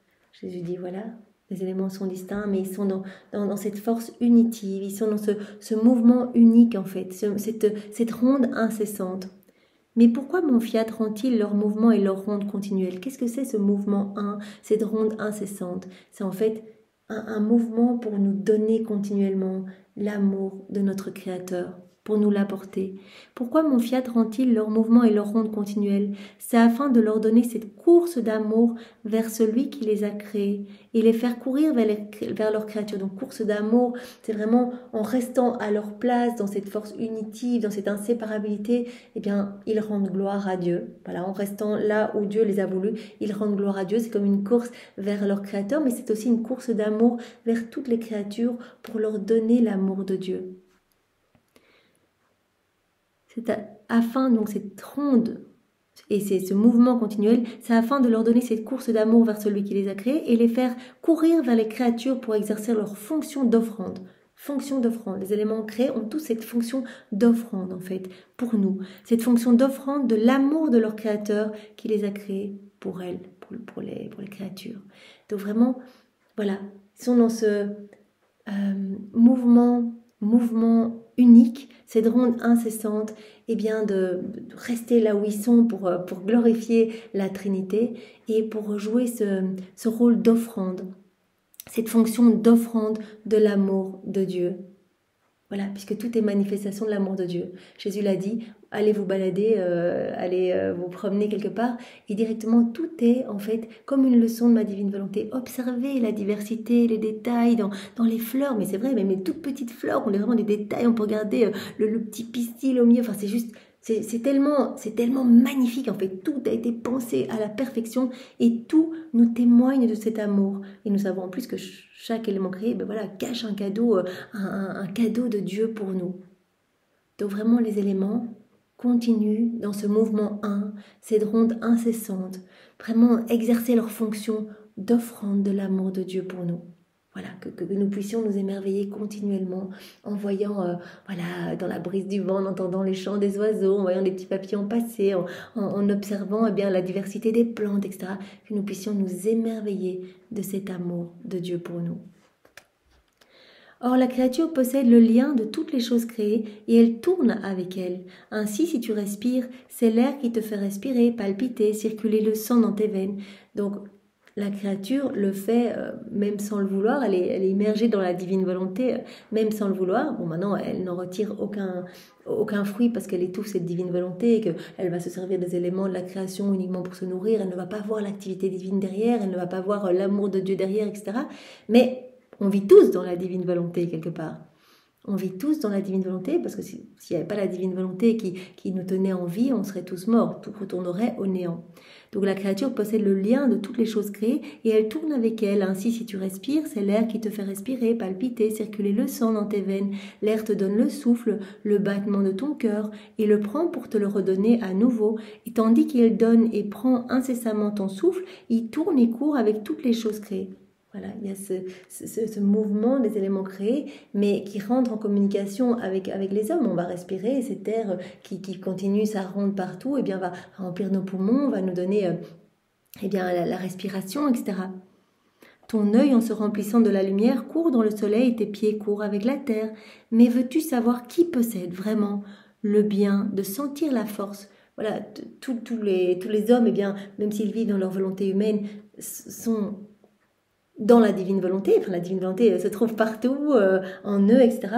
Jésus dit, voilà, les éléments sont distincts, mais ils sont dans cette force unitive, ils sont dans ce mouvement unique en fait, cette ronde incessante. Mais pourquoi mon fiat rend-il leur mouvement et leur ronde continuelle? Qu'est-ce que c'est ce mouvement cette ronde incessante? C'est en fait un mouvement pour nous donner continuellement l'amour de notre Créateur, pour nous l'apporter. Pourquoi mon fiat rend-il leur mouvement et leur ronde continuelle? C'est afin de leur donner cette course d'amour vers celui qui les a créés et les faire courir vers leur créature. Donc course d'amour, c'est vraiment en restant à leur place, dans cette force unitive, dans cette inséparabilité, eh bien, ils rendent gloire à Dieu. Voilà, en restant là où Dieu les a voulu, ils rendent gloire à Dieu. C'est comme une course vers leur créateur, mais c'est aussi une course d'amour vers toutes les créatures pour leur donner l'amour de Dieu. C'est afin, donc cette ronde, et c'est ce mouvement continuel, c'est afin de leur donner cette course d'amour vers celui qui les a créés et les faire courir vers les créatures pour exercer leur fonction d'offrande. Fonction d'offrande. Les éléments créés ont tous cette fonction d'offrande, en fait, pour nous. Cette fonction d'offrande de l'amour de leur créateur qui les a créés pour elles, pour les créatures. Donc vraiment, voilà, ils sont dans ce mouvement unique, cette ronde incessante, et bien de rester là où ils sont pour glorifier la Trinité et pour jouer ce rôle d'offrande, cette fonction d'offrande de l'amour de Dieu. Voilà, puisque tout est manifestation de l'amour de Dieu. Jésus l'a dit, allez vous balader, allez vous promener quelque part, et directement tout est en fait comme une leçon de ma divine volonté. Observez la diversité, les détails dans les fleurs, mais c'est vrai, même les toutes petites fleurs, on a vraiment des détails, on peut regarder le petit pistil au milieu, enfin c'est juste... C'est tellement magnifique, en fait, tout a été pensé à la perfection et tout nous témoigne de cet amour. Et nous savons en plus que chaque élément créé cache un cadeau, un cadeau de Dieu pour nous. Donc vraiment les éléments continuent dans ce mouvement 1, cette ronde incessante, vraiment exercer leur fonction d'offrande de l'amour de Dieu pour nous. Voilà, que nous puissions nous émerveiller continuellement en voyant, dans la brise du vent, en entendant les chants des oiseaux, en voyant les petits papillons passer, en observant la diversité des plantes, etc. Que nous puissions nous émerveiller de cet amour de Dieu pour nous. Or, la créature possède le lien de toutes les choses créées et elle tourne avec elle. Ainsi, si tu respires, c'est l'air qui te fait respirer, palpiter, circuler le sang dans tes veines. Donc, la créature le fait même sans le vouloir, elle est immergée dans la divine volonté, même sans le vouloir. Bon, maintenant, elle n'en retire aucun fruit parce qu'elle étouffe cette divine volonté et qu'elle va se servir des éléments de la création uniquement pour se nourrir. Elle ne va pas voir l'activité divine derrière, elle ne va pas voir l'amour de Dieu derrière, etc. Mais on vit tous dans la divine volonté quelque part. On vit tous dans la divine volonté parce que s'il n'y avait pas la divine volonté qui nous tenait en vie, on serait tous morts, tout retournerait au néant. Donc la créature possède le lien de toutes les choses créées et elle tourne avec elle. Ainsi, si tu respires, c'est l'air qui te fait respirer, palpiter, circuler le sang dans tes veines. L'air te donne le souffle, le battement de ton cœur et le prend pour te le redonner à nouveau. Et tandis qu'il donne et prend incessamment ton souffle, il tourne et court avec toutes les choses créées. Voilà, il y a ce mouvement des éléments créés, mais qui rentre en communication avec les hommes. On va respirer et cet air qui continue sa ronde partout, et bien va remplir nos poumons, va nous donner la respiration, etc. Ton œil, en se remplissant de la lumière, court dans le soleil et tes pieds courent avec la terre. Mais veux-tu savoir qui possède vraiment le bien de sentir la force? Voilà, tous les hommes, même s'ils vivent dans leur volonté humaine, sont dans la divine volonté, la divine volonté se trouve partout, en eux, etc.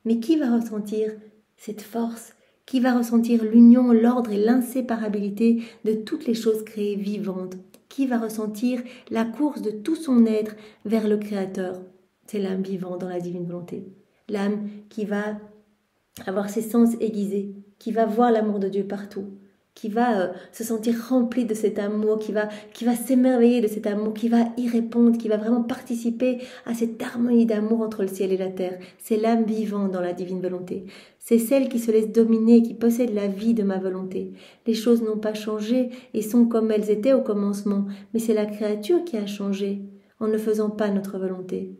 Mais qui va ressentir cette force? Qui va ressentir l'union, l'ordre et l'inséparabilité de toutes les choses créées vivantes? Qui va ressentir la course de tout son être vers le Créateur? C'est l'âme vivante dans la divine volonté. L'âme qui va avoir ses sens aiguisés, qui va voir l'amour de Dieu partout, qui va se sentir rempli de cet amour, qui va s'émerveiller de cet amour, qui va y répondre, qui va vraiment participer à cette harmonie d'amour entre le ciel et la terre. C'est l'âme vivante dans la divine volonté. C'est celle qui se laisse dominer, qui possède la vie de ma volonté. Les choses n'ont pas changé et sont comme elles étaient au commencement, mais c'est la créature qui a changé en ne faisant pas notre volonté.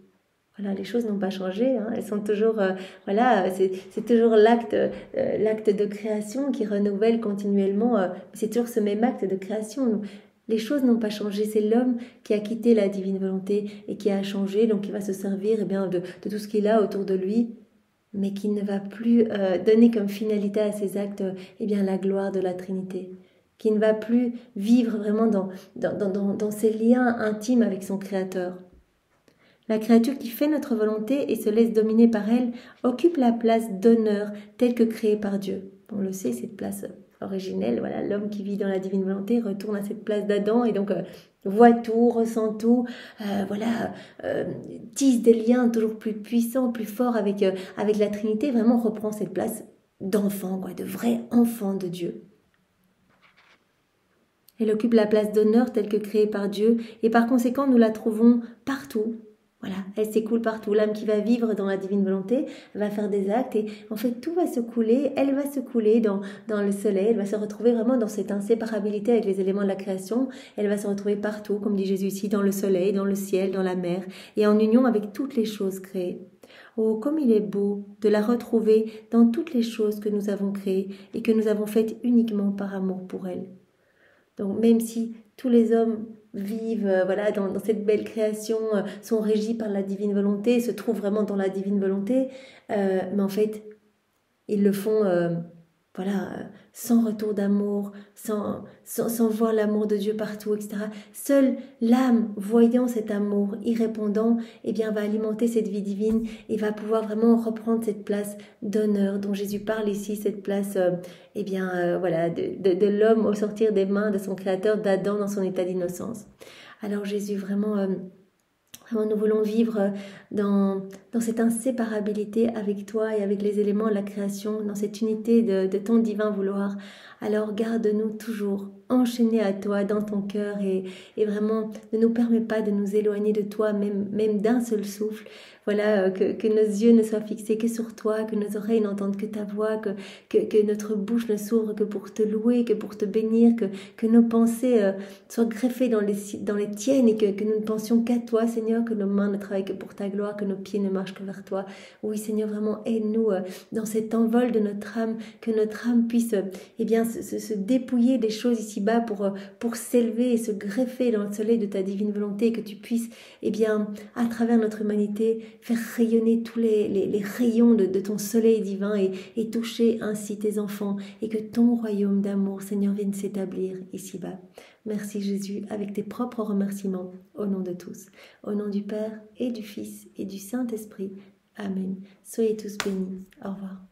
Voilà, les choses n'ont pas changé, elles sont toujours, c'est toujours l'acte de création qui renouvelle continuellement, c'est toujours ce même acte de création. Les choses n'ont pas changé, c'est l'homme qui a quitté la divine volonté et qui a changé, donc qui va se servir de tout ce qu'il a autour de lui, mais qui ne va plus donner comme finalité à ses actes la gloire de la Trinité, qui ne va plus vivre vraiment dans ses liens intimes avec son Créateur. La créature qui fait notre volonté et se laisse dominer par elle occupe la place d'honneur telle que créée par Dieu. On le sait, cette place originelle, voilà, l'homme qui vit dans la divine volonté retourne à cette place d'Adam et donc voit tout, ressent tout, tisse des liens toujours plus puissants, plus forts avec la Trinité, vraiment reprend cette place d'enfant, quoi, de vrai enfant de Dieu. Elle occupe la place d'honneur telle que créée par Dieu et par conséquent nous la trouvons partout. Voilà, elle s'écoule partout. L'âme qui va vivre dans la divine volonté va faire des actes et en fait tout va se couler. Elle va se couler dans le soleil. Elle va se retrouver vraiment dans cette inséparabilité avec les éléments de la création. Elle va se retrouver partout, comme dit Jésus ici, dans le soleil, dans le ciel, dans la mer et en union avec toutes les choses créées. Oh, comme il est beau de la retrouver dans toutes les choses que nous avons créées et que nous avons faites uniquement par amour pour elle. Donc même si tous les hommes vivent dans cette belle création, sont régis par la divine volonté, se trouvent vraiment dans la divine volonté, mais en fait, ils le font sans retour d'amour, sans voir l'amour de Dieu partout, etc. Seule l'âme, voyant cet amour, y répondant, va alimenter cette vie divine et va pouvoir vraiment reprendre cette place d'honneur dont Jésus parle ici, cette place de l'homme au sortir des mains de son Créateur, d'Adam dans son état d'innocence. Alors Jésus, vraiment, nous voulons vivre dans cette inséparabilité avec toi et avec les éléments de la création, dans cette unité de ton divin vouloir. Alors garde-nous toujours enchaînés à toi dans ton cœur et vraiment ne nous permets pas de nous éloigner de toi, même d'un seul souffle. Voilà, que nos yeux ne soient fixés que sur toi, que nos oreilles n'entendent que ta voix, que notre bouche ne s'ouvre que pour te louer, que pour te bénir, que nos pensées soient greffées dans les tiennes et que nous ne pensions qu'à toi, Seigneur, que nos mains ne travaillent que pour ta gloire, que nos pieds ne marchent que vers toi. Oui, Seigneur, vraiment aide-nous dans cet envol de notre âme, que notre âme puisse se dépouiller des choses ici-bas pour s'élever et se greffer dans le soleil de ta divine volonté, et que tu puisses, à travers notre humanité, faire rayonner tous les rayons de ton soleil divin et toucher ainsi tes enfants, et que ton royaume d'amour, Seigneur, vienne s'établir ici-bas. Merci Jésus, avec tes propres remerciements, au nom de tous, au nom du Père et du Fils et du Saint-Esprit. Amen. Soyez tous bénis. Au revoir.